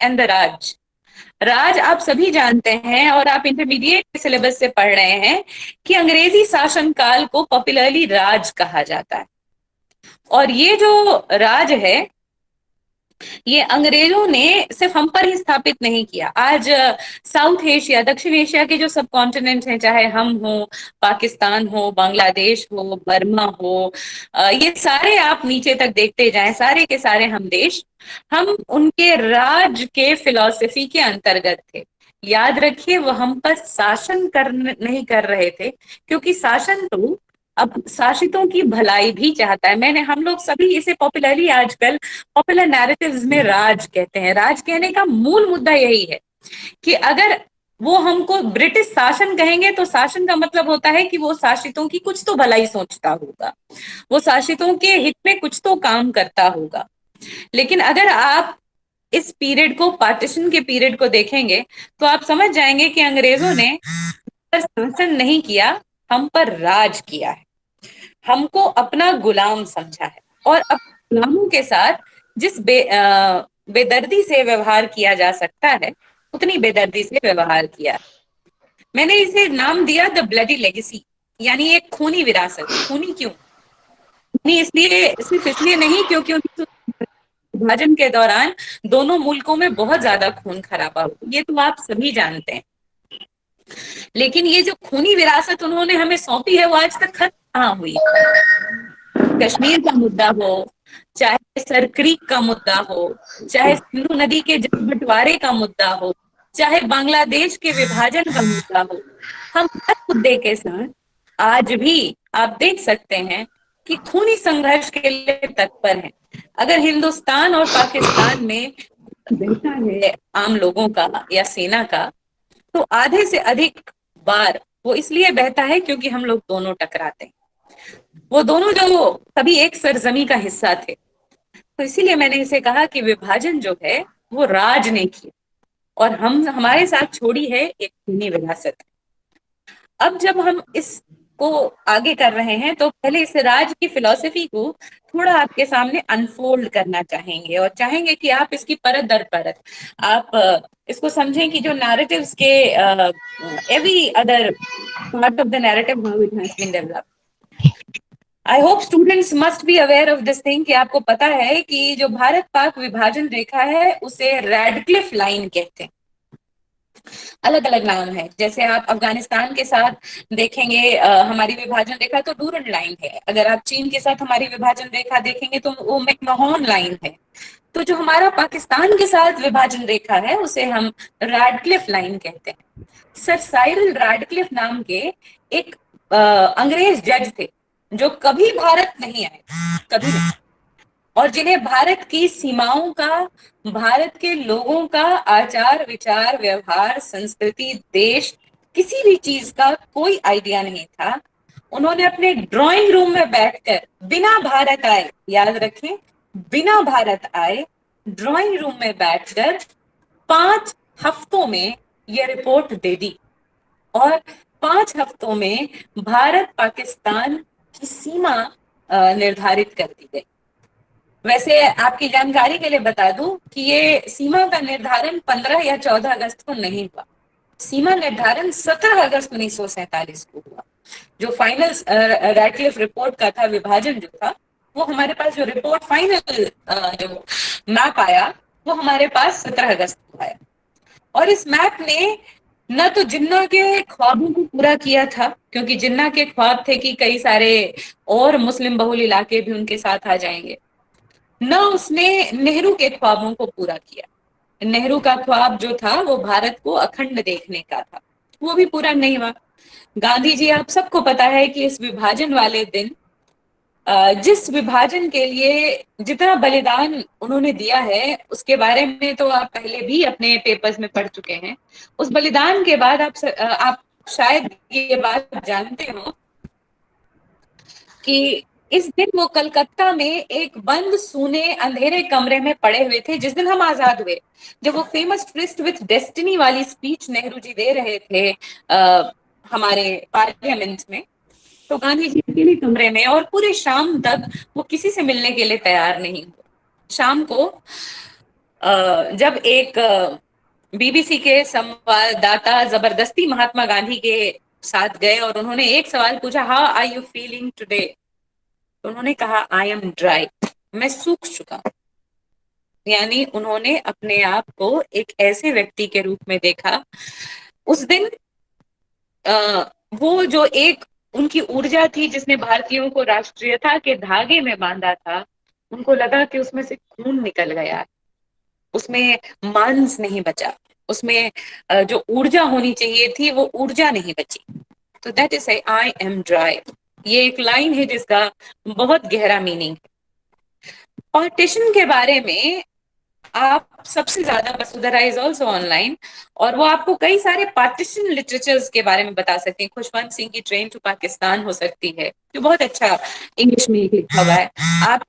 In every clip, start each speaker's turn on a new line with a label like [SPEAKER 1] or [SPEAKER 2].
[SPEAKER 1] And the राज। राज आप सभी जानते हैं और आप इंटरमीडिएट सिलेबस से पढ़ रहे हैं कि अंग्रेजी शासन काल को पॉपुलरली राज कहा जाता है। और ये जो राज है, ये अंग्रेजों ने सिर्फ हम पर ही स्थापित नहीं किया। आज साउथ एशिया, दक्षिण एशिया के जो सब कॉन्टिनेंट हैं, चाहे हम हो, पाकिस्तान हो, बांग्लादेश हो, बर्मा हो, ये सारे आप नीचे तक देखते जाएं, सारे के सारे हम देश, हम उनके राज के फिलॉसफी के अंतर्गत थे। याद रखिए, वो हम पर शासन कर नहीं कर रहे थे, क्योंकि शासन तो अब शासितों की भलाई भी चाहता है। हम लोग सभी इसे पॉपुलरली आजकल पॉपुलर नैरेटिव्स में राज कहते हैं। राज कहने का मूल मुद्दा यही है कि अगर वो हमको ब्रिटिश शासन कहेंगे तो शासन का मतलब होता है कि वो शासितों की कुछ तो भलाई सोचता होगा, वो शासितों के हित में कुछ तो काम करता होगा। लेकिन अगर आप इस पीरियड को, पार्टीशन के पीरियड को देखेंगे, तो आप समझ जाएंगे कि अंग्रेजों ने पर शासन नहीं किया, हम पर राज किया है, हमको अपना गुलाम समझा है। और अब गुलामों के साथ जिस बेदर्दी से व्यवहार किया जा सकता है, उतनी बेदर्दी से व्यवहार किया। मैंने इसे नाम दिया द ब्लडी लेगेसी, यानी एक खूनी विरासत। खूनी क्यों? खूनी इसलिए, सिर्फ इसलिए नहीं क्योंकि विभाजन के दौरान दोनों मुल्कों में बहुत ज्यादा खून खराबा हुआ, ये तो आप सभी जानते हैं। लेकिन ये जो खूनी विरासत उन्होंने हमें सौंपी है, वो आज तक खत्म कहाँ हुई। कश्मीर का मुद्दा हो, चाहे सर क्रीक का मुद्दा हो, चाहे सिंधु नदी के जल बंटवारे का मुद्दा हो, चाहे बांग्लादेश के विभाजन का मुद्दा हो, हम हर मुद्दे के साथ आज भी आप देख सकते हैं कि खूनी संघर्ष के लिए तत्पर हैं। अगर हिंदुस्तान और पाकिस्तान में बहता है आम लोगों का या सेना का, तो आधे से अधिक बार वो इसलिए बहता है क्योंकि हम लोग दोनों टकराते हैं। वो दोनों जो कभी एक सरजमी का हिस्सा थे। तो इसीलिए मैंने इसे कहा कि विभाजन जो है वो राज ने किया, और हम हमारे साथ छोड़ी है एक खूनी विरासत। अब जब हम इसको आगे कर रहे हैं, तो पहले इस राज की फिलॉसफी को थोड़ा आपके सामने अनफोल्ड करना चाहेंगे, और चाहेंगे कि आप इसकी परत दर परत आप इसको समझें कि जो नैरेटिव्स के every other part of the narrative, how it has been developed. I hope students must be aware of this thing कि आपको पता है कि जो भारत पाक विभाजन रेखा है उसे रैडक्लिफ लाइन कहते हैं। अलग अलग नाम है। जैसे आप अफगानिस्तान के साथ देखेंगे हमारी विभाजन रेखा, तो डूरंड लाइन है। अगर आप चीन के साथ हमारी विभाजन रेखा देखेंगे तो वो मैकमहोन लाइन है। तो जो हमारा पाकिस्तान के साथ विभाजन रेखा है उसे हम रैडक्लिफ लाइन कहते हैं। सर साइरल रैडक्लिफ नाम के एक अंग्रेज जज थे, जो कभी भारत नहीं आए, कभी नहीं, और जिन्हें भारत की सीमाओं का, भारत के लोगों का आचार विचार व्यवहार संस्कृति देश किसी भी चीज का कोई आइडिया नहीं था। उन्होंने अपने ड्राइंग रूम में बैठकर बिना भारत आए, याद रखें, बिना भारत आए ड्राइंग रूम में बैठकर 5 हफ्तों में यह रिपोर्ट दे दी, और 5 हफ्तों में भारत पाकिस्तान की सीमा निर्धारित कर दी गई। वैसे आपकी जानकारी के लिए बता दूं कि ये सीमा का निर्धारण 15 या 14 अगस्त को नहीं हुआ। सीमा निर्धारण 17 अगस्त 1947 को हुआ। जो फाइनल रैडक्लिफ रिपोर्ट का था, विभाजन जो था, वो हमारे पास जो रिपोर्ट फाइनल जो मैप आया, वो हमारे पास 17 अगस्त को आया। और इस मैप ने न तो जिन्ना के ख्वाबों को पूरा किया था, क्योंकि जिन्ना के ख्वाब थे कि कई सारे और मुस्लिम बहुल इलाके भी उनके साथ आ जाएंगे, न उसने नेहरू के ख्वाबों को पूरा किया। नेहरू का ख्वाब जो था वो भारत को अखंड देखने का था, वो भी पूरा नहीं हुआ। गांधी जी, आप सबको पता है कि इस विभाजन वाले दिन, जिस विभाजन के लिए जितना बलिदान उन्होंने दिया है उसके बारे में तो आप पहले भी अपने पेपर्स में पढ़ चुके हैं। उस बलिदान के बाद आप शायद ये बात जानते हो कि इस दिन वो कलकत्ता में एक बंद सूने अंधेरे कमरे में पड़े हुए थे जिस दिन हम आजाद हुए। जब वो फेमस ट्विस्ट विथ डेस्टिनी वाली स्पीच नेहरू जी दे रहे थे हमारे पार्लियामेंट में, तो गांधी जी अकेले कमरे में, और पूरे शाम तक वो किसी से मिलने के लिए तैयार नहीं हुए। शाम को जब एक बीबीसी के संवाददाता जबरदस्ती महात्मा गांधी के साथ गए और उन्होंने एक सवाल पूछा, how are you feeling today, तो उन्होंने कहा, आई एम ड्राई, मैं सूख चुका हूं। यानी उन्होंने अपने आप को एक ऐसे व्यक्ति के रूप में देखा। उस दिन वो जो एक उनकी ऊर्जा थी जिसने भारतीयों को राष्ट्रीयता के धागे में बांधा था, उनको लगा कि उसमें से खून निकल गया, उसमें मांस नहीं बचा, उसमें जो ऊर्जा होनी चाहिए थी वो ऊर्जा नहीं बची। तो that is I am dry. ये एक लाइन है जिसका बहुत गहरा मीनिंग है। पार्टीशन के बारे में आप सबसे ज्यादा, वसुंधरा इज ऑल्सो ऑनलाइन, और वो आपको कई सारे पार्टीशन लिटरेचर्स के बारे में बता सकती हैं। खुशवंत सिंह की ट्रेन टू पाकिस्तान हो सकती है, जो बहुत अच्छा इंग्लिश में लिखा हुआ है। आप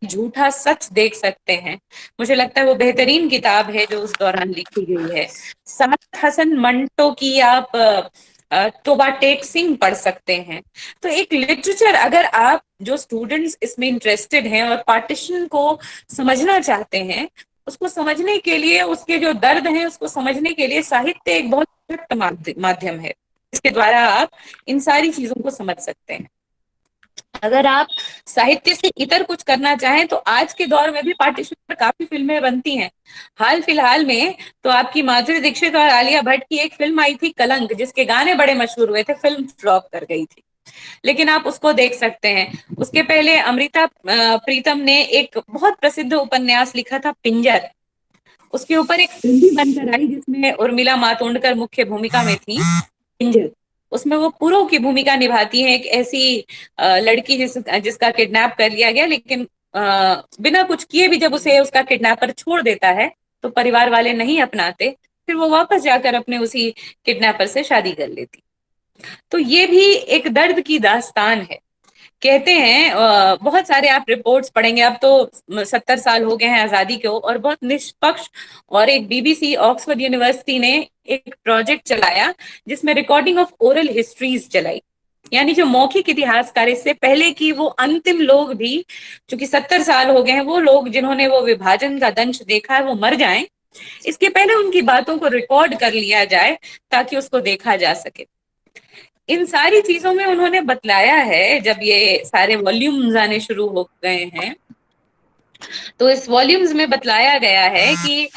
[SPEAKER 1] झूठा सच देख सकते हैं, मुझे लगता है वो बेहतरीन किताब है जो उस दौरान लिखी गई है। साथ हसन मंटो की आप तोबा टेक सिंह पढ़ सकते हैं। तो एक लिटरेचर, अगर आप जो स्टूडेंट्स इसमें इंटरेस्टेड हैं और पार्टीशन को समझना चाहते हैं, उसको समझने के लिए, उसके जो दर्द हैं उसको समझने के लिए साहित्य एक बहुत सशक्त माध्यम है। इसके द्वारा आप इन सारी चीजों को समझ सकते हैं। अगर आप साहित्य से इतर कुछ करना चाहें तो आज के दौर में भी पार्टीशन पर काफी फिल्में बनती हैं। हाल फिलहाल में तो आपकी माधुरी दीक्षित और आलिया भट्ट की एक फिल्म आई थी कलंक, जिसके गाने बड़े मशहूर हुए थे, फिल्म फ्लॉप कर गई थी, लेकिन आप उसको देख सकते हैं। उसके पहले अमृता प्रीतम ने एक बहुत प्रसिद्ध उपन्यास लिखा था पिंजर, उसके ऊपर एक फिल्म भी बनकर आई जिसमें उर्मिला मातोंडकर मुख्य भूमिका में थी, पिंजर। उसमें वो पुरो की भूमिका निभाती है, एक ऐसी लड़की जिसका किडनैप कर लिया गया, लेकिन बिना कुछ किए भी जब उसे उसका किडनैपर छोड़ देता है तो परिवार वाले नहीं अपनाते, फिर वो वापस जाकर अपने उसी किडनैपर से शादी कर लेती। तो ये भी एक दर्द की दास्तान है। कहते हैं बहुत सारे आप रिपोर्ट्स पढ़ेंगे, अब तो 70 साल हो गए हैं आजादी को, और बहुत निष्पक्ष, और एक बीबीसी ऑक्सफोर्ड यूनिवर्सिटी ने एक प्रोजेक्ट चलाया जिसमें रिकॉर्डिंग ऑफ ओरल हिस्ट्रीज चलाई। यानी जो मौखिक इतिहासकार, इससे पहले कि वो अंतिम लोग भी, चूंकि 70 साल हो गए हैं, वो लोग जिन्होंने वो विभाजन का दंश देखा है वो मर जाएं, इसके पहले उनकी बातों को रिकॉर्ड कर लिया जाए ताकि उसको देखा जा सके। इन सारी चीजों में उन्होंने बतलाया है, जब ये सारे वॉल्यूम्स आने शुरू हो गए हैं तो इस वॉल्यूम्स में बतलाया गया है कि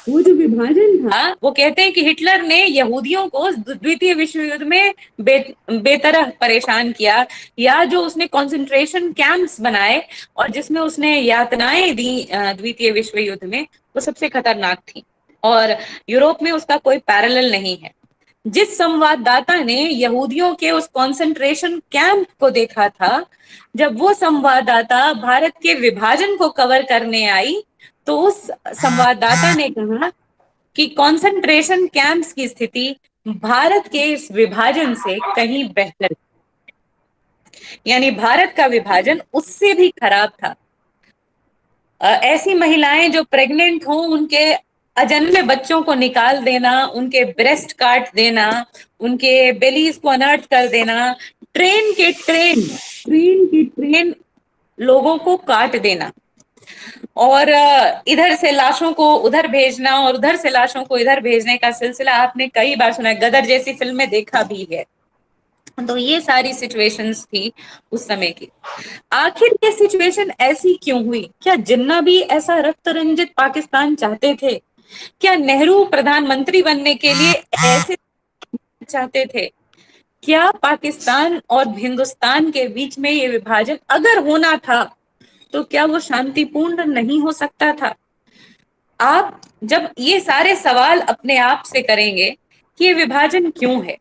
[SPEAKER 1] वो जो विभाजन था, वो कहते हैं कि हिटलर ने यहूदियों को द्वितीय विश्व युद्ध में बेतरह परेशान किया, या जो उसने कंसंट्रेशन कैंप्स बनाए और जिसमें उसने यातनाएं दी द्वितीय विश्व युद्ध में, वो सबसे खतरनाक थी, और यूरोप में उसका कोई पैरेलल नहीं है। जिस संवाददाता ने यहूदियों के उस कंसंट्रेशन कैंप को देखा था, जब वो संवाददाता भारत के विभाजन को कवर करने आई, तो उस संवाददाता ने कहा कि कंसंट्रेशन कैंप्स की स्थिति भारत के इस विभाजन से कहीं बेहतर, यानी भारत का विभाजन उससे भी खराब था। ऐसी महिलाएं जो प्रेग्नेंट हों, उनके अजन्मे बच्चों को निकाल देना, उनके ब्रेस्ट काट देना, उनके बेलीज को अनर्थ कर देना, ट्रेन की ट्रेन लोगों को काट देना, और इधर से लाशों को उधर भेजना और उधर से लाशों को इधर भेजने का सिलसिला आपने कई बार सुना है, गदर जैसी फिल्म में देखा भी है। तो ये सारी सिचुएशंस थी उस समय की। आखिर ये सिचुएशन ऐसी क्यों हुई? क्या जिन्ना भी ऐसा रक्त रंजित पाकिस्तान चाहते थे? क्या नेहरू प्रधानमंत्री बनने के लिए ऐसे चाहते थे? क्या पाकिस्तान और हिंदुस्तान के बीच में ये विभाजन अगर होना था तो क्या वो शांतिपूर्ण नहीं हो सकता था? आप जब ये सारे सवाल अपने आप से करेंगे कि ये विभाजन क्यों है,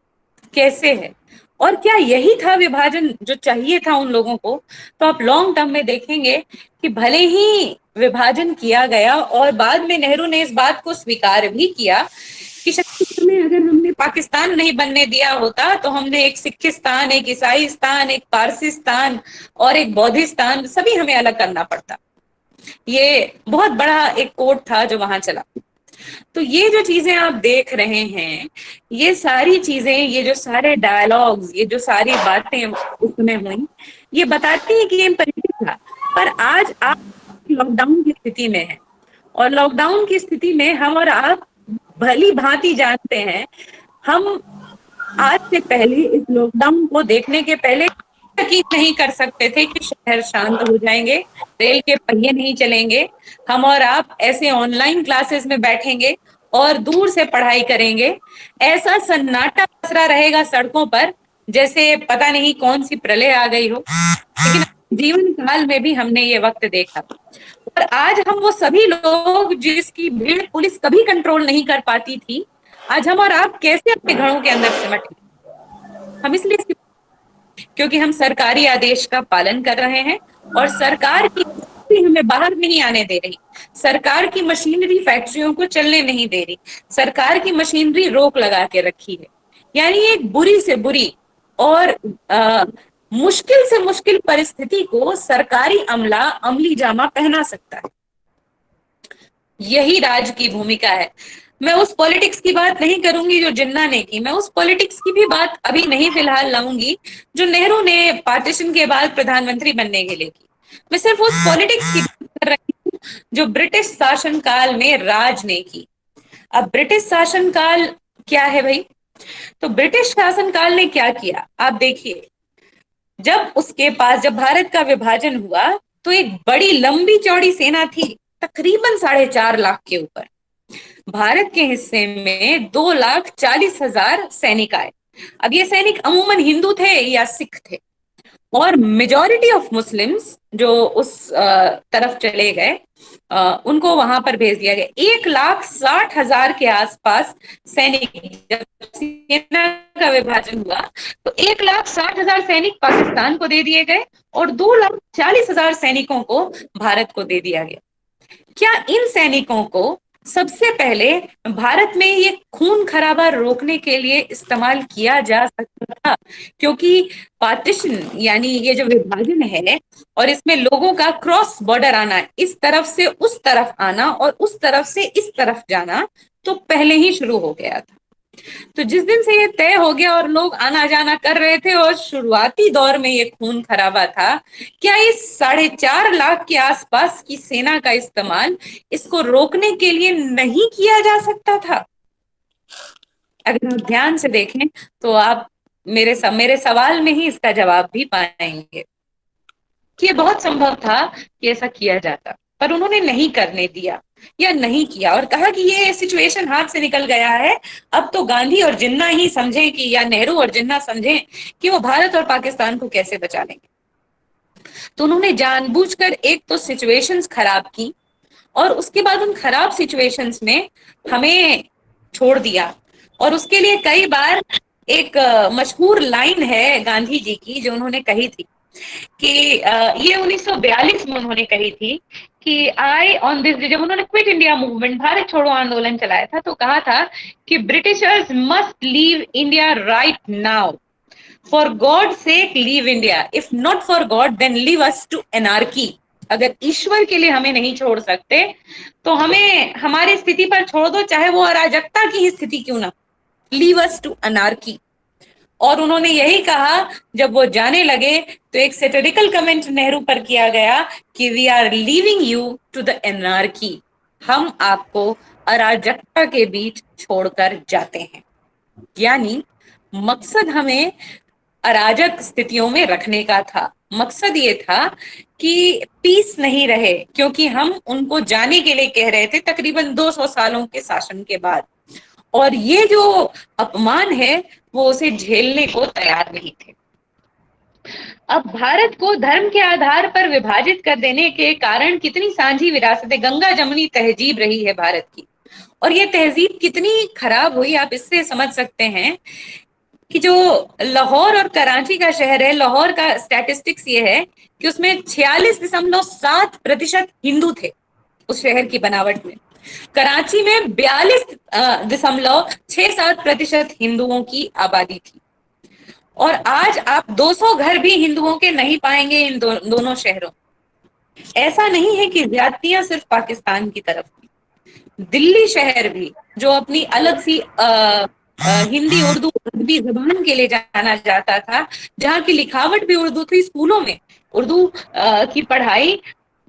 [SPEAKER 1] कैसे है, और क्या यही था विभाजन जो चाहिए था उन लोगों को, तो आप लॉन्ग टर्म में देखेंगे कि भले ही विभाजन किया गया और बाद में नेहरू ने इस बात को स्वीकार भी किया कि शायद में अगर हमने पाकिस्तान नहीं बनने दिया होता तो हमने एक सिखिस्तान, एक ईसाईस्तान, एक पारसीस्तान और एक बौद्धिस्तान, सभी हमें अलग करना पड़ता। ये बहुत बड़ा एक कोड था जो वहां चला। तो ये जो चीजें आप देख रहे हैं, ये सारी चीजें, ये जो सारे डायलॉग्स, ये जो सारी बातें उस समय हुई, ये बताती है कि ये इम्परेटिव था। पर आज आप लॉकडाउन की स्थिति में है और लॉकडाउन की स्थिति में हम और आप भली भांति जानते हैं, हम आज से पहले इस लॉकडाउन को देखने के पहले यकीन नहीं कर सकते थे कि शहर शांत हो जाएंगे, रेल के पहिए नहीं चलेंगे, हम और आप ऐसे ऑनलाइन क्लासेस में बैठेंगे और दूर से पढ़ाई करेंगे। ऐसा सन्नाटा पसरा रहेगा सड़कों पर जैसे पता नहीं कौन सी प्रलय आ गई हो। लेकिन जीवन काल में भी हमने ये वक्त देखा, और आज हम वो सभी लोग जिसकी भीड़ पुलिस कभी कंट्रोल नहीं कर पाती थी, आज हम और आप कैसे अपने घरों के अंदर सिमट गए? हम इसलिए क्योंकि हम सरकारी आदेश का पालन कर रहे हैं, और सरकार की हमें बाहर नहीं आने दे रही, सरकार की मशीनरी फैक्ट्रियों को चलने नहीं दे रही, सरकार की मशीनरी रोक लगा के रखी है। यानी एक बुरी से बुरी और मुश्किल से मुश्किल परिस्थिति को सरकारी अमला अमली जामा पहना सकता है। यही राज की भूमिका है। मैं उस पॉलिटिक्स की बात नहीं करूंगी जो जिन्ना ने की, मैं उस पॉलिटिक्स की भी बात अभी नहीं फिलहाल लाऊंगी जो नेहरू ने पार्टीशन के बाद प्रधानमंत्री बनने के लिए की। मैं सिर्फ उस पॉलिटिक्स की बात कर रही हूँ जो ब्रिटिश शासनकाल में राज ने की। अब ब्रिटिश शासनकाल क्या है भाई? तो ब्रिटिश शासनकाल ने क्या किया आप देखिए। जब भारत का विभाजन हुआ तो एक बड़ी लंबी चौड़ी सेना थी, तकरीबन 4.5 लाख के ऊपर। भारत के हिस्से में 2,40,000 सैनिक आए। अब ये सैनिक अमूमन हिंदू थे या सिख थे, और मेजॉरिटी ऑफ मुस्लिम्स जो उस तरफ चले गए, उनको वहां पर भेज दिया गया। 1,60,000 के आसपास सैनिक, जब सेना का विभाजन हुआ तो 1,60,000 सैनिक पाकिस्तान को दे दिए गए और 2,40,000 सैनिकों को भारत को दे दिया गया। क्या इन सैनिकों को सबसे पहले भारत में ये खून खराबा रोकने के लिए इस्तेमाल किया जा सकता था? क्योंकि पार्टीशन यानी ये जो विभाजन है और इसमें लोगों का क्रॉस बॉर्डर आना, इस तरफ से उस तरफ आना और उस तरफ से इस तरफ जाना, तो पहले ही शुरू हो गया था। तो जिस दिन से ये तय हो गया और लोग आना जाना कर रहे थे और शुरुआती दौर में ये खून खराबा था, क्या इस 4.5 लाख के आसपास की सेना का इस्तेमाल इसको रोकने के लिए नहीं किया जा सकता था? अगर आप ध्यान से देखें तो आप मेरे सवाल में ही इसका जवाब भी पाएंगे कि ये बहुत संभव था कि ऐसा किया जाता, पर उन्होंने नहीं करने दिया या नहीं किया, और कहा कि ये सिचुएशन हाथ से निकल गया है, अब तो गांधी और जिन्ना ही समझें कि, या नेहरू और जिन्ना समझें कि वो भारत और पाकिस्तान को कैसे बचा लेंगे। तो उन्होंने जानबूझकर एक तो सिचुएशंस खराब की, और उसके बाद उन खराब सिचुएशंस में हमें छोड़ दिया। और उसके लिए कई बार एक मशहूर लाइन है गांधी जी की जो उन्होंने कही थी कि ये 1942 में उन्होंने कही थी कि आई ऑन दिस डे, जब उन्होंने क्विट इंडिया मूवमेंट, भारत छोड़ो आंदोलन चलाया था, तो कहा था कि Britishers must leave India right now, for God sake leave India, if not for God then leave us to anarchy. अगर ईश्वर के लिए हमें नहीं छोड़ सकते तो हमें हमारी स्थिति पर छोड़ दो, चाहे वो अराजकता की ही स्थिति क्यों ना, लीव अस टू अनार्की। और उन्होंने यही कहा जब वो जाने लगे, तो एक सेटेरिकल कमेंट नेहरू पर किया गया कि we are leaving you to the anarchy, हम आपको अराजकता के बीच छोड़कर जाते हैं। यानी मकसद हमें अराजक स्थितियों में रखने का था, मकसद ये था कि पीस नहीं रहे, क्योंकि हम उनको जाने के लिए कह रहे थे तकरीबन 200 सालों के शासन के बाद, और ये जो अपमान है वो उसे झेलने को तैयार नहीं थे। अब भारत को धर्म के आधार पर विभाजित कर देने के कारण कितनी सांझी विरासतें, गंगा जमुनी तहजीब रही है भारत की, और ये तहजीब कितनी खराब हुई आप इससे समझ सकते हैं कि जो लाहौर और कराची का शहर है, लाहौर का स्टैटिस्टिक्स ये है कि उसमें 46.7% हिंदू थे उस शहर की बनावट में। कराची में 42.67% हिंदुओं की आबादी थी, और आज आप 200 घर भी हिंदुओं के नहीं पाएंगे इन दोनों शहरों। ऐसा नहीं है कि ज्यादतियां सिर्फ पाकिस्तान की तरफ थी, दिल्ली शहर भी जो अपनी अलग सी हिंदी उर्दू अरबी जबान के लिए जाना जाता था, जहाँ की लिखावट भी उर्दू थी, स्कूलों में उर्दू की पढ़ाई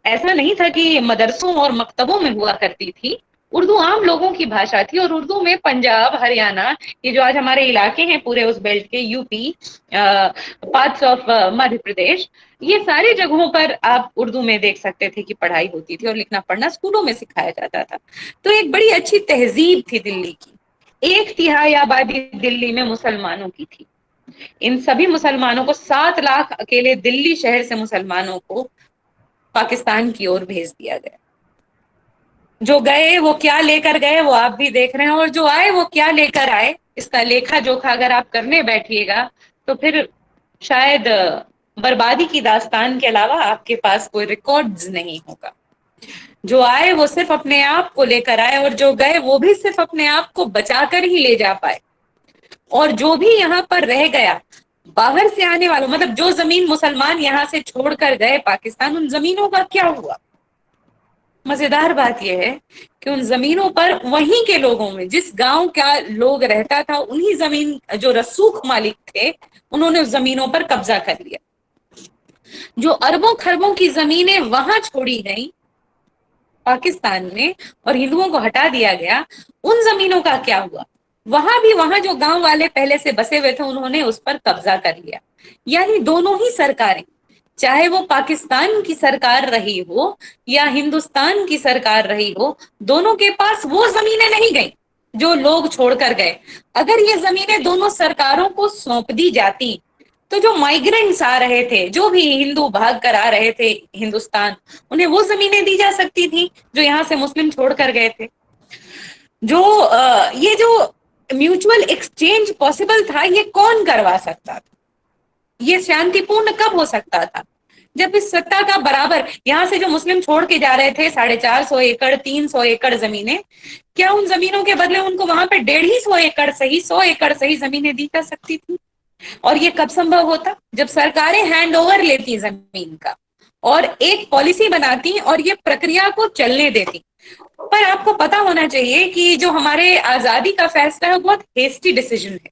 [SPEAKER 1] ऐसा नहीं था कि मदरसों और मकतबों में हुआ करती थी। उर्दू आम लोगों की भाषा थी, और उर्दू में पंजाब, हरियाणा, ये जो आज हमारे इलाके हैं पूरे उस बेल्ट के, UP, parts of Madhya Pradesh, ये सारी जगहों पर आप उर्दू में देख सकते थे कि पढ़ाई होती थी और लिखना पढ़ना स्कूलों में सिखाया जाता था। तो एक बड़ी अच्छी तहजीब थी दिल्ली की। 1/3 आबादी दिल्ली में मुसलमानों की थी। इन सभी मुसलमानों को, 7 लाख अकेले दिल्ली शहर से मुसलमानों को पाकिस्तान की ओर भेज दिया गया। जो गए वो क्या लेकर गए वो आप भी देख रहे हैं, और जो आए वो क्या लेकर आए, इसका लेखा जोखा अगर आप करने बैठिएगा तो फिर शायद बर्बादी की दास्तान के अलावा आपके पास कोई रिकॉर्ड्स नहीं होगा। जो आए वो सिर्फ अपने आप को लेकर आए, और जो गए वो भी सिर्फ अपने आप को बचाकर ही ले जा पाए। और जो भी यहाँ पर रह गया, बाहर से आने वालों, मतलब जो जमीन मुसलमान यहाँ से छोड़कर गए पाकिस्तान, उन जमीनों का क्या हुआ? मजेदार बात यह है कि उन जमीनों पर वहीं के लोगों में, जिस गांव का लोग रहता था, उन्हीं जमीन जो रसूख मालिक थे, उन्होंने उस जमीनों पर कब्जा कर लिया। जो अरबों खरबों की जमीनें वहां छोड़ी गई पाकिस्तान में और हिंदुओं को हटा दिया गया, उन जमीनों का क्या हुआ? वहां भी, वहां जो गांव वाले पहले से बसे हुए थे, उन्होंने उस पर कब्जा कर लिया। यानी दोनों ही सरकारें, चाहे वो पाकिस्तान की सरकार रही हो या हिंदुस्तान की सरकार रही हो, दोनों के पास वो जमीनें नहीं गई जो लोग छोड़कर गए। अगर ये जमीनें दोनों सरकारों को सौंप दी जाती, तो जो माइग्रेंट्स आ रहे थे, जो भी हिंदू भाग कर आ रहे थे हिंदुस्तान, उन्हें वो जमीनें दी जा सकती थी जो यहाँ से मुस्लिम छोड़कर गए थे। जो ये जो म्यूचुअल एक्सचेंज पॉसिबल था, ये कौन करवा सकता था? ये शांतिपूर्ण कब हो सकता था? जब इस सत्ता का बराबर, यहां से जो मुस्लिम छोड़ के जा रहे थे 450 एकड़, 300 एकड़ जमीनें, क्या उन जमीनों के बदले उनको वहां पे 150 एकड़ सही, 100 एकड़ सही जमीनें दी जा सकती थी? और ये कब संभव होता? जब सरकारें हैंड ओवर लेती जमीन का और एक पॉलिसी बनाती और ये प्रक्रिया को चलने देती। पर आपको पता होना चाहिए कि जो हमारे आजादी का फैसला है वो बहुत हेस्टी डिसीजन है।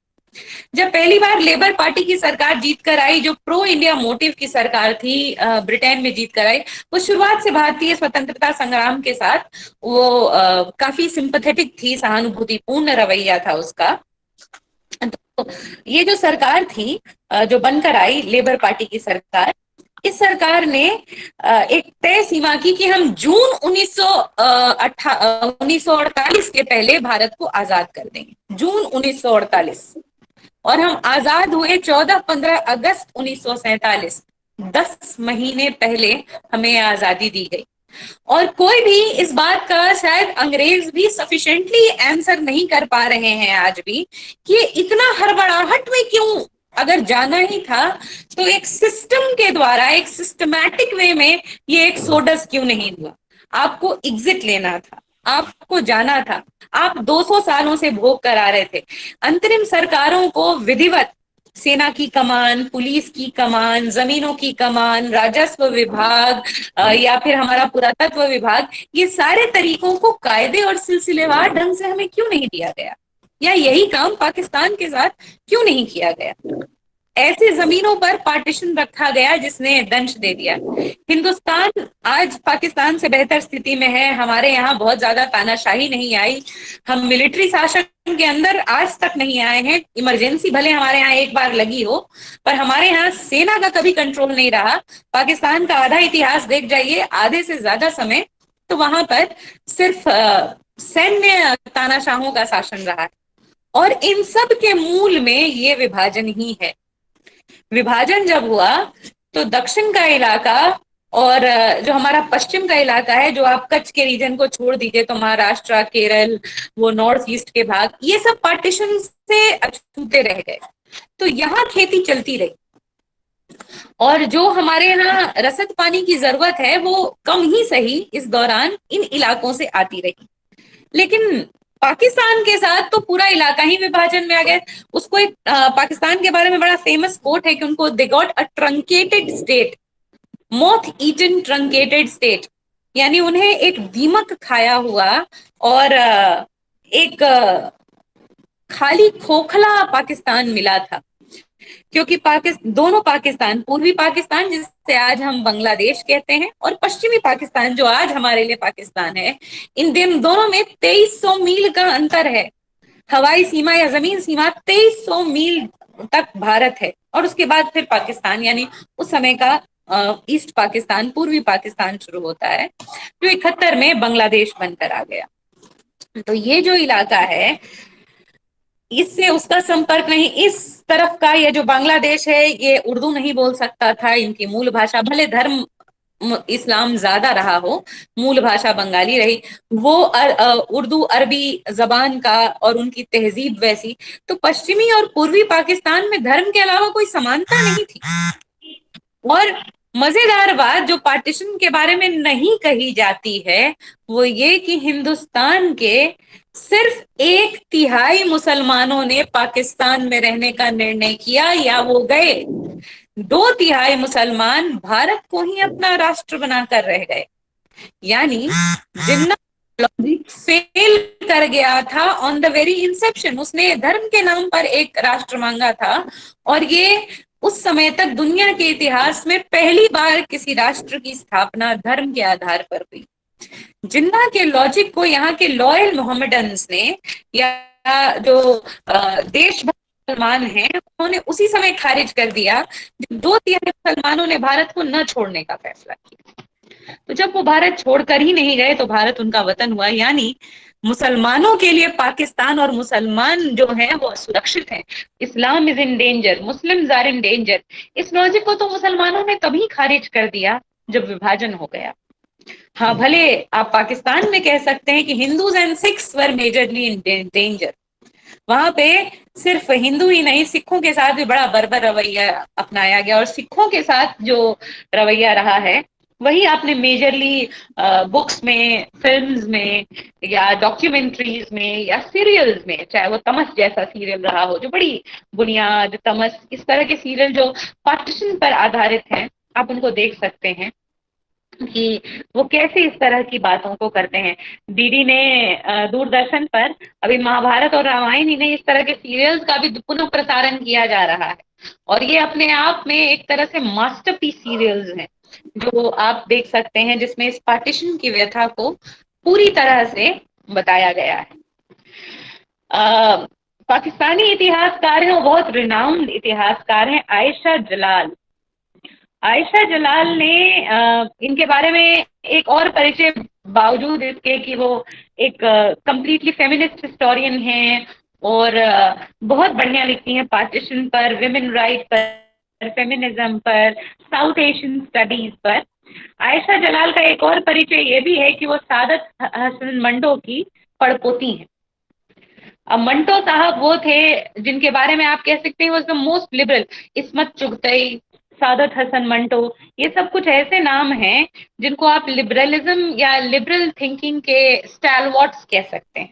[SPEAKER 1] जब पहली बार लेबर पार्टी की सरकार जीत कर आई, जो प्रो इंडिया मोटिव की सरकार थी, ब्रिटेन में जीत कर आई, वो शुरुआत से भारतीय स्वतंत्रता संग्राम के साथ वो काफी सिंपथेटिक थी, सहानुभूतिपूर्ण रवैया था उसका। तो ये जो सरकार थी, जो बनकर आई लेबर पार्टी की सरकार, इस सरकार ने एक तय सीमा की कि हम जून 1948 के पहले भारत को आजाद कर देंगे। जून 1948। और हम आजाद हुए 14-15 अगस्त 1947। 10 महीने पहले हमें आजादी दी गई। और कोई भी इस बात का, शायद अंग्रेज भी सफिशिएंटली आंसर नहीं कर पा रहे हैं आज भी, कि इतना हड़बड़ाहट में क्यों, अगर जाना ही था तो एक सिस्टम के द्वारा, एक सिस्टमैटिक वे में ये एक सोडस क्यों नहीं हुआ? आपको एग्जिट लेना था, आपको जाना था। आप 200 सालों से भोग कर आ रहे थे। अंतरिम सरकारों को विधिवत सेना की कमान, पुलिस की कमान, जमीनों की कमान, राजस्व विभाग या फिर हमारा पुरातत्व विभाग, ये सारे तरीकों को कायदे और सिलसिलेवार ढंग से हमें क्यों नहीं दिया गया? या यही काम पाकिस्तान के साथ क्यों नहीं किया गया? ऐसे जमीनों पर पार्टीशन रखा गया जिसने दंश दे दिया। हिंदुस्तान आज पाकिस्तान से बेहतर स्थिति में है। हमारे यहाँ बहुत ज्यादा तानाशाही नहीं आई, हम मिलिट्री शासन के अंदर आज तक नहीं आए हैं। इमरजेंसी भले हमारे यहाँ एक बार लगी हो, पर हमारे यहाँ सेना का कभी कंट्रोल नहीं रहा। पाकिस्तान का आधा इतिहास देख जाइए, आधे से ज्यादा समय तो वहां पर सिर्फ सैन्य तानाशाहों का शासन रहा है। और इन सब के मूल में ये विभाजन ही है। विभाजन जब हुआ तो दक्षिण का इलाका और जो हमारा पश्चिम का इलाका है, जो आप कच्छ के रीजन को छोड़ दीजिए तो महाराष्ट्र, केरल, वो नॉर्थ ईस्ट के भाग, ये सब पार्टीशन से अछूते रह गए। तो यहाँ खेती चलती रही, और जो हमारे यहाँ रसद पानी की जरूरत है वो कम ही सही इस दौरान इन इलाकों से आती रही। लेकिन पाकिस्तान के साथ तो पूरा इलाका ही विभाजन में आ गया। उसको एक पाकिस्तान के बारे में बड़ा फेमस कोट है कि उनको they got a truncated state, moth eaten truncated state, यानी उन्हें एक दीमक खाया हुआ और एक खाली खोखला पाकिस्तान मिला था। क्योंकि दोनों पाकिस्तान, पूर्वी पाकिस्तान जिसे आज हम बांग्लादेश कहते हैं, और पश्चिमी पाकिस्तान जो आज हमारे लिए पाकिस्तान है, इन दोनों में 2300 मील का अंतर है। हवाई सीमा या जमीन सीमा 2300 मील तक भारत है, और उसके बाद फिर पाकिस्तान, यानी उस समय का ईस्ट पाकिस्तान, पूर्वी पाकिस्तान शुरू होता है, जो 71 में बांग्लादेश बनकर आ गया। तो ये जो इलाका है, इससे उसका संपर्क नहीं। इस तरफ का ये जो बांग्लादेश है, ये उर्दू नहीं बोल सकता था, इनकी मूल भाषा, भले धर्म इस्लाम ज्यादा रहा हो, मूल भाषा बंगाली रही, वो उर्दू अरबी जबान का, और उनकी तहजीब वैसी। तो पश्चिमी और पूर्वी पाकिस्तान में धर्म के अलावा कोई समानता नहीं थी। और मजेदार बात जो पार्टीशन के बारे में नहीं कही जाती है, वो ये कि हिंदुस्तान के सिर्फ 1/3 मुसलमानों ने पाकिस्तान में रहने का निर्णय किया, या वो गए। 2/3 मुसलमान भारत को ही अपना राष्ट्र बनाकर रह गए। यानी जिन्ना लॉजिक फेल कर गया था ऑन द वेरी इंसेप्शन। उसने धर्म के नाम पर एक राष्ट्र मांगा था, और ये उस समय तक दुनिया के इतिहास में पहली बार किसी राष्ट्र की स्थापना धर्म के आधार पर हुई। जिन्ना के लॉजिक को यहाँ के लॉयल मोहम्मडन्स ने, या जो देशभक्त मुसलमान हैं, उन्होंने उसी समय खारिज कर दिया जब 2/3 मुसलमानों ने भारत को न छोड़ने का फैसला किया। तो जब वो भारत छोड़कर ही नहीं गए, तो भारत उनका वतन हुआ। यानी मुसलमानों के लिए पाकिस्तान और मुसलमान जो है वो सुरक्षित हैं। Islam is in danger, Muslims are in danger. इस लॉजिक को तो मुसलमानों ने तभी खारिज कर दिया जब विभाजन हो गया। हाँ, भले आप पाकिस्तान में कह सकते हैं कि Hindus and Sikhs were majorly in danger. वहां पे सिर्फ हिंदू ही नहीं, सिखों के साथ भी बड़ा बर्बर रवैया अपनाया गया, और सिखों के साथ जो रवैया रहा है, वही आपने मेजरली बुक्स में, फिल्म्स में, या डॉक्यूमेंट्रीज में, या सीरियल्स में, चाहे वो तमस जैसा सीरियल रहा हो, जो बड़ी बुनियाद, तमस, इस तरह के सीरियल जो पार्टीशन पर आधारित हैं, आप उनको देख सकते हैं कि वो कैसे इस तरह की बातों को करते हैं। डीडी ने दूरदर्शन पर अभी महाभारत और रामायण ही नहीं, इस तरह के सीरियल्स का भी पुनः प्रसारण किया जा रहा है, और ये अपने आप में एक तरह से मास्टरपीस सीरियल्स हैं जो आप देख सकते हैं, जिसमें इस पार्टीशन की व्यथा को पूरी तरह से बताया गया है। पाकिस्तानी इतिहासकार हैं, वो बहुत रिनाउंड इतिहासकार हैं, आयशा जलाल। आयशा जलाल ने इनके बारे में एक और परिचय, बावजूद इसके कि वो एक कंप्लीटली फेमिनिस्ट हिस्टोरियन हैं, और बहुत बढ़िया लिखती हैं पार्टीशन पर, विमेन राइट पर, फेमिनिज्म पर, साउथ एशियन स्टडीज पर। आयशा जलाल का एक और परिचय ये भी है कि वो सादत हसन मंटो की पड़पोती हैं। अब मंटो साहब वो थे जिनके बारे में आप कह सकते हैं was the most liberal. Ismat Chagatai, Saadat Hasan Manto, ये सब कुछ ऐसे नाम हैं जिनको आप लिबरलिज्म या लिबरल थिंकिंग के स्टैलवॉट्स कह सकते हैं।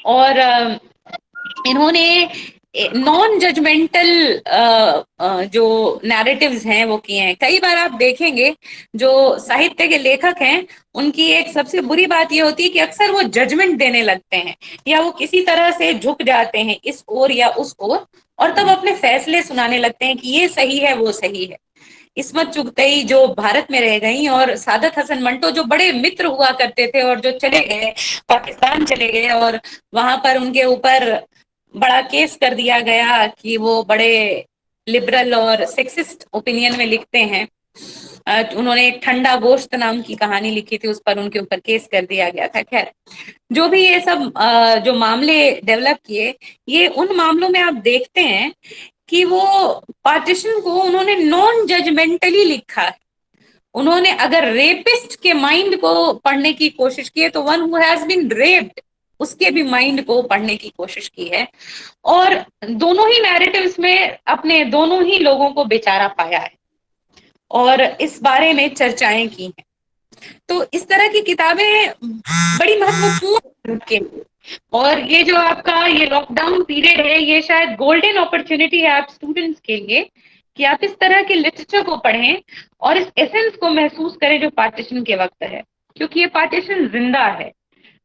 [SPEAKER 1] और इन्होंने नॉन जजमेंटल जो नैरेटिव्स हैं वो किए हैं। कई बार आप देखेंगे जो साहित्य के लेखक हैं, उनकी एक सबसे बुरी बात ये होती है कि अक्सर वो जजमेंट देने लगते हैं, या वो किसी तरह से झुक जाते हैं इस ओर या उस ओर, और तब अपने फैसले सुनाने लगते हैं कि ये सही है, वो सही है। इस्मत चुगतई जो भारत में रह गई, और सादत हसन मंटो जो बड़े मित्र हुआ करते थे, और जो चले गए, पाकिस्तान चले गए, और वहां पर उनके ऊपर बड़ा केस कर दिया गया कि वो बड़े लिबरल और सेक्सिस्ट ओपिनियन में लिखते हैं। उन्होंने एक ठंडा गोश्त नाम की कहानी लिखी थी, उस पर उनके ऊपर केस कर दिया गया था। खैर, जो भी ये सब जो मामले डेवलप किए, ये उन मामलों में आप देखते हैं कि वो पार्टीशन को उन्होंने नॉन जजमेंटली लिखा है। उन्होंने अगर रेपिस्ट के माइंड को पढ़ने की कोशिश की है, तो one who has been raped, उसके भी माइंड को पढ़ने की कोशिश की है, और दोनों ही नैरेटिव्स में अपने दोनों ही लोगों को बेचारा पाया है, और इस बारे में चर्चाएं की हैं। तो इस तरह की किताबें बड़ी महत्वपूर्ण के, और ये जो आपका ये लॉकडाउन पीरियड है, ये शायद गोल्डन अपॉर्चुनिटी है आप स्टूडेंट्स के लिए कि आप इस तरह के लिटरेचर को पढ़ें और इस एसेंस को महसूस करें जो पार्टीशन के वक्त है, क्योंकि ये पार्टीशन जिंदा है।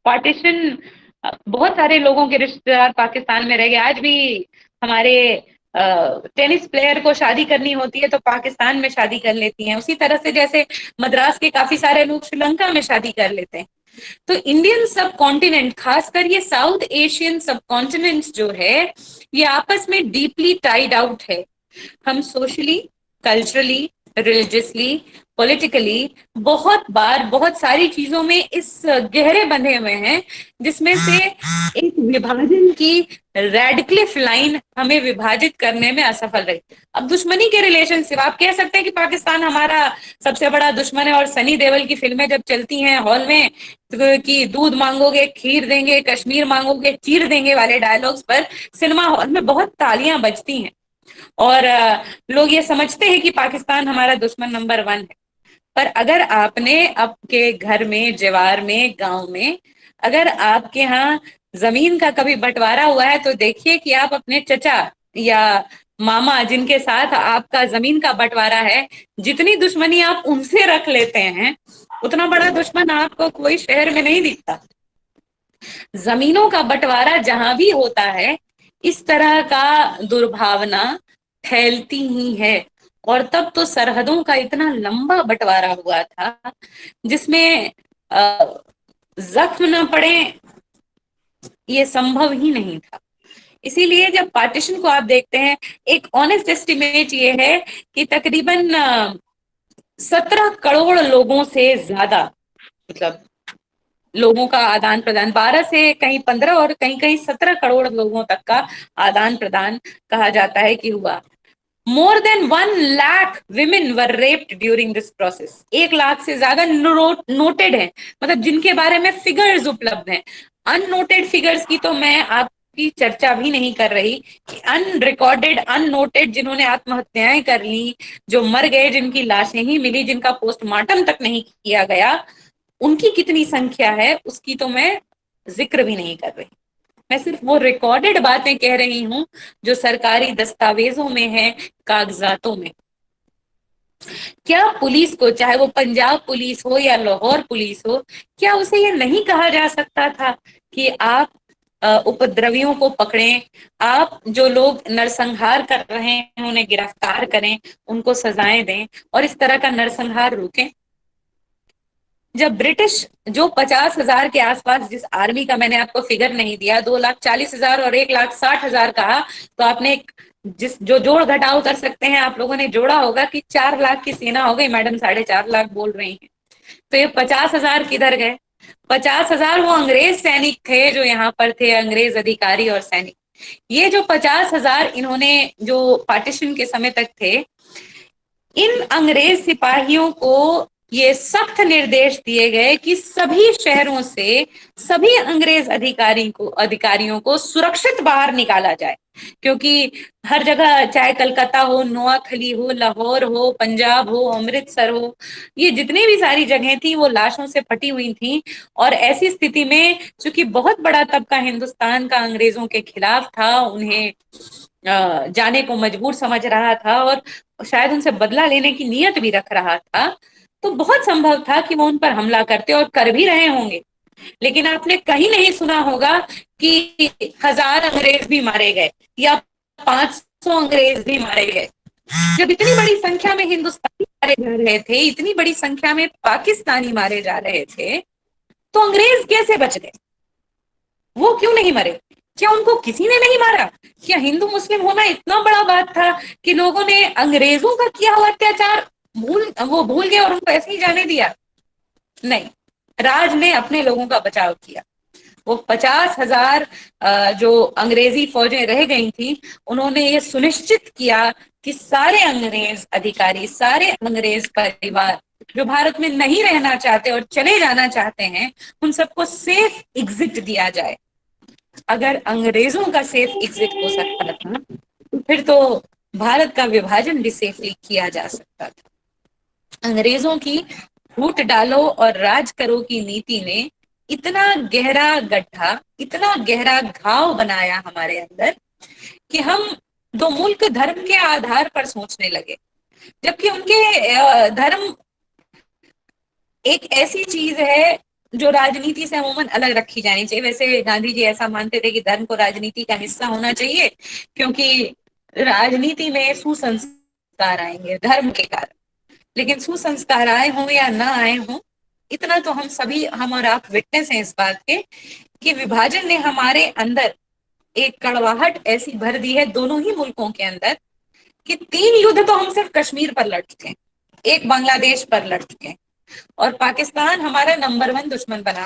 [SPEAKER 1] पार्टीशन बहुत सारे लोगों के रिश्तेदार पाकिस्तान में रह गए, आज भी हमारे टेनिस प्लेयर को शादी करनी होती है तो पाकिस्तान में शादी कर लेती हैं, उसी तरह से जैसे मद्रास के काफी सारे लोग श्रीलंका में शादी कर लेते हैं। तो इंडियन सब कॉन्टिनेंट, खासकर ये साउथ एशियन सब कॉन्टिनेंट जो है, ये आपस में डीपली टाइड आउट है। हम सोशली, कल्चरली, रिलीजियसली, पॉलिटिकली बहुत बार बहुत सारी चीजों में इस गहरे बंधे हुए हैं, जिसमें से एक विभाजन की रेडक्लिफ लाइन हमें विभाजित करने में असफल रही। अब दुश्मनी के रिलेशनशिप, आप कह सकते हैं कि पाकिस्तान हमारा सबसे बड़ा दुश्मन है, और सनी देओल की फिल्में जब चलती हैं हॉल में तो कि दूध मांगोगे खीर देंगे, कश्मीर मांगोगे चीर देंगे वाले डायलॉग्स पर सिनेमा हॉल में बहुत तालियां बजती हैं, और लोग ये समझते हैं कि पाकिस्तान हमारा दुश्मन नंबर 1 है। पर अगर आपने आपके घर में, जवार में, गांव में, अगर आपके यहाँ जमीन का कभी बंटवारा हुआ है तो देखिए कि आप अपने चचा या मामा जिनके साथ आपका जमीन का बंटवारा है, जितनी दुश्मनी आप उनसे रख लेते हैं, उतना बड़ा दुश्मन आपको कोई शहर में नहीं दिखता। जमीनों का बंटवारा जहां भी होता है, इस तरह का दुर्भावना फैलती ही है। और तब तो सरहदों का इतना लंबा बंटवारा हुआ था जिसमें जख्म न पड़े, ये संभव ही नहीं था। इसीलिए जब पार्टीशन को आप देखते हैं, एक ऑनेस्ट एस्टिमेट ये है कि तकरीबन 17 करोड़ लोगों से ज्यादा, मतलब लोगों का आदान प्रदान, 12 से कहीं 15 और कहीं कहीं 17 करोड़ लोगों तक का आदान प्रदान कहा जाता है कि हुआ। More than 1 lakh women were raped during this process. 1 lakh से ज्यादा नोटेड है, मतलब जिनके बारे में फिगर्स उपलब्ध हैं। अननोटेड फिगर्स की तो मैं आपकी चर्चा भी नहीं कर रही कि अनरिकॉर्डेड, अननोटेड, जिन्होंने आत्महत्याएं कर ली, जो मर गए, जिनकी लाशें ही मिली, जिनका पोस्टमार्टम तक नहीं किया गया, उनकी कितनी संख्या है उसकी तो मैं जिक्र भी नहीं कर रही। मैं सिर्फ वो रिकॉर्डेड बातें कह रही हूं जो सरकारी दस्तावेजों में है, कागजातों में। क्या पुलिस को, चाहे वो पंजाब पुलिस हो या लाहौर पुलिस हो, क्या उसे ये नहीं कहा जा सकता था कि आप उपद्रवियों को पकड़ें, आप जो लोग नरसंहार कर रहे हैं उन्हें गिरफ्तार करें, उनको सजाएं दें और इस तरह का नरसंहार रोकें? जब ब्रिटिश जो 50,000 के आसपास, जिस आर्मी का मैंने आपको फिगर नहीं दिया, 2,40,000 और 1,60,000 कहा, तो आपने जिस जो जोड़ घटाव कर सकते हैं आप लोगों ने जोड़ा होगा कि 4 लाख की सेना हो गई। मैडम 4.5 लाख बोल रही हैं, तो ये 50,000 किधर गए? 50,000 वो अंग्रेज सैनिक थे जो यहाँ पर थे, अंग्रेज अधिकारी और सैनिक। ये जो 50,000 इन्होंने जो पार्टीशन के समय तक थे, इन अंग्रेज सिपाहियों को ये सख्त निर्देश दिए गए कि सभी शहरों से सभी अंग्रेज अधिकारियों को सुरक्षित बाहर निकाला जाए, क्योंकि हर जगह, चाहे कलकत्ता हो, नोआखली हो, लाहौर हो, पंजाब हो, अमृतसर हो, ये जितनी भी सारी जगह थी वो लाशों से फटी हुई थी। और ऐसी स्थिति में चूंकि बहुत बड़ा तबका हिंदुस्तान का अंग्रेजों के खिलाफ था, उन्हें जाने को मजबूर समझ रहा था और शायद उनसे बदला लेने की नीयत भी रख रहा था, तो बहुत संभव था कि वो उन पर हमला करते, और कर भी रहे होंगे। लेकिन आपने कहीं नहीं सुना होगा कि 1,000 अंग्रेज भी मारे गए या 500 अंग्रेज भी मारे गए। जब इतनी बड़ी संख्या में हिंदुस्तानी मारे जा रहे थे, इतनी बड़ी संख्या में पाकिस्तानी मारे जा रहे थे, तो अंग्रेज कैसे बच गए? वो क्यों नहीं मरे? क्या उनको किसी ने नहीं मारा? क्या हिंदू मुस्लिम होना इतना बड़ा बात था कि लोगों ने अंग्रेजों का किया हुआ अत्याचार भूल गए और उनको ऐसे ही जाने दिया? नहीं, राज ने अपने लोगों का बचाव किया। वो 50,000 जो अंग्रेजी फौजें रह गई थी, उन्होंने ये सुनिश्चित किया कि सारे अंग्रेज अधिकारी, सारे अंग्रेज परिवार जो भारत में नहीं रहना चाहते और चले जाना चाहते हैं, उन सबको सेफ एग्जिट दिया जाए। अगर अंग्रेजों का सेफ एग्जिट हो सकता था, तो फिर तो भारत का विभाजन भी सेफली किया जा सकता था। अंग्रेजों की फूट डालो और राज करो की नीति ने इतना गहरा गड्ढा, इतना गहरा घाव बनाया हमारे अंदर कि हम दो मुल्क धर्म के आधार पर सोचने लगे, जबकि उनके धर्म एक ऐसी चीज है जो राजनीति से अमूमन अलग रखी जानी चाहिए। वैसे गांधी जी ऐसा मानते थे कि धर्म को राजनीति का हिस्सा होना चाहिए, क्योंकि राजनीति में सुसंस्कार आएंगे धर्म के कारण, लेकिन सुसंस्कार आए हों या ना आए हों, इतना तो हम सभी, हम और आप विटनेस हैं इस बात के कि विभाजन ने हमारे अंदर एक कड़वाहट ऐसी भर दी है दोनों ही मुल्कों के अंदर कि 3 युद्ध तो हम सिर्फ कश्मीर पर लड़ चुके हैं, एक बांग्लादेश पर लड़ चुके हैं, और पाकिस्तान हमारा नंबर 1 दुश्मन बना।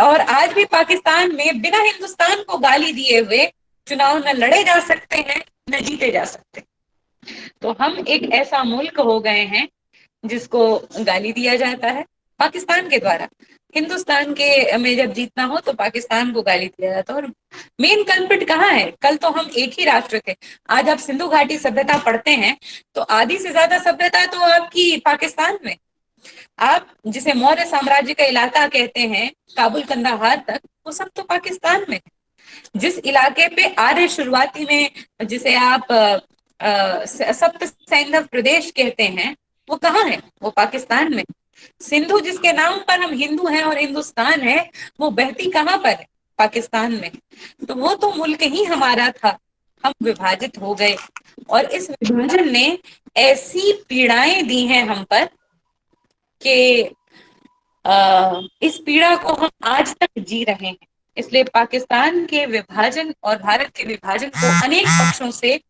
[SPEAKER 1] और आज भी पाकिस्तान में बिना हिंदुस्तान को गाली दिए हुए चुनाव न लड़े जा सकते हैं न जीते जा सकते। तो हम एक ऐसा मुल्क हो गए हैं जिसको गाली दिया जाता है पाकिस्तान के द्वारा। हिंदुस्तान के में जब जीतना हो तो पाकिस्तान को गाली दिया जाता है। और मेन कल्प्रिट कहाँ है? कल तो हम एक ही राष्ट्र थे, आज आप सिंधु घाटी सभ्यता पढ़ते हैं तो आधी से ज्यादा सभ्यता तो आपकी पाकिस्तान में। आप जिसे मौर्य साम्राज्य का इलाका कहते हैं, काबुल कंदाहार तक, वो सब तो पाकिस्तान में है। जिस इलाके पे आर्य शुरुआती में, जिसे आप सप्त सैंधव प्रदेश कहते हैं, वो कहाँ है? वो पाकिस्तान में। सिंधु जिसके नाम पर हम हिंदू हैं और हिंदुस्तान है, वो बहती कहाँ पर है? पाकिस्तान में। तो वो तो मुल्क ही हमारा था, हम विभाजित हो गए, और इस विभाजन ने ऐसी पीड़ाएं दी हैं हम पर कि इस पीड़ा को हम आज तक जी रहे हैं। इसलिए पाकिस्तान के विभाजन और भारत के विभाजन को अनेक पक्षों से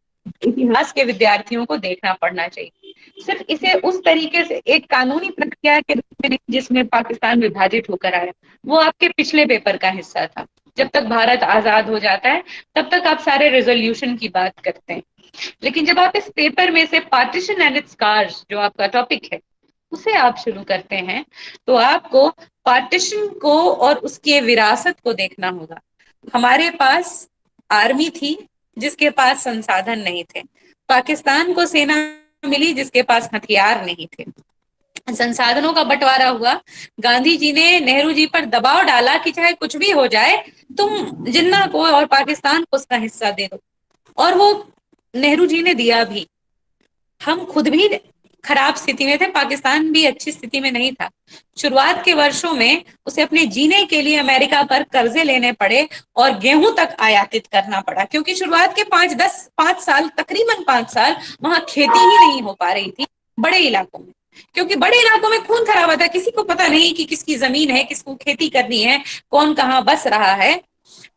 [SPEAKER 1] इतिहास के विद्यार्थियों को देखना पड़ना चाहिए। सिर्फ इसे उस तरीके से एक कानूनी प्रक्रिया के रूप में नहीं जिसमें पाकिस्तान विभाजित होकर आया, वो आपके पिछले पेपर का हिस्सा था। जब तक भारत आजाद हो जाता है तब तक आप सारे रेजोल्यूशन की बात करते हैं, लेकिन जब आप इस पेपर में से पार्टीशन एंड इट्स स्कार्स, जो आपका टॉपिक है, उसे आप शुरू करते हैं, तो आपको पार्टीशन को और उसके विरासत को देखना होगा। हमारे पास आर्मी थी जिसके पास संसाधन नहीं थे, पाकिस्तान को सेना मिली जिसके पास हथियार नहीं थे। संसाधनों का बंटवारा हुआ, गांधी जी ने नेहरू जी पर दबाव डाला कि चाहे कुछ भी हो जाए, तुम जिन्ना को और पाकिस्तान को उसका हिस्सा दे दो, और वो नेहरू जी ने दिया भी। हम खुद भी खराब स्थिति में थे, पाकिस्तान भी अच्छी स्थिति में नहीं था। शुरुआत के वर्षों में उसे अपने जीने के लिए अमेरिका पर कर्जे लेने पड़े और गेहूं तक आयातित करना पड़ा, क्योंकि शुरुआत के 5 साल, तकरीबन 5 साल वहां खेती ही नहीं हो पा रही थी बड़े इलाकों में, क्योंकि बड़े इलाकों में खून खराबा था, किसी को पता नहीं कि किसकी जमीन है, किसको खेती करनी है, कौन कहाँ बस रहा है।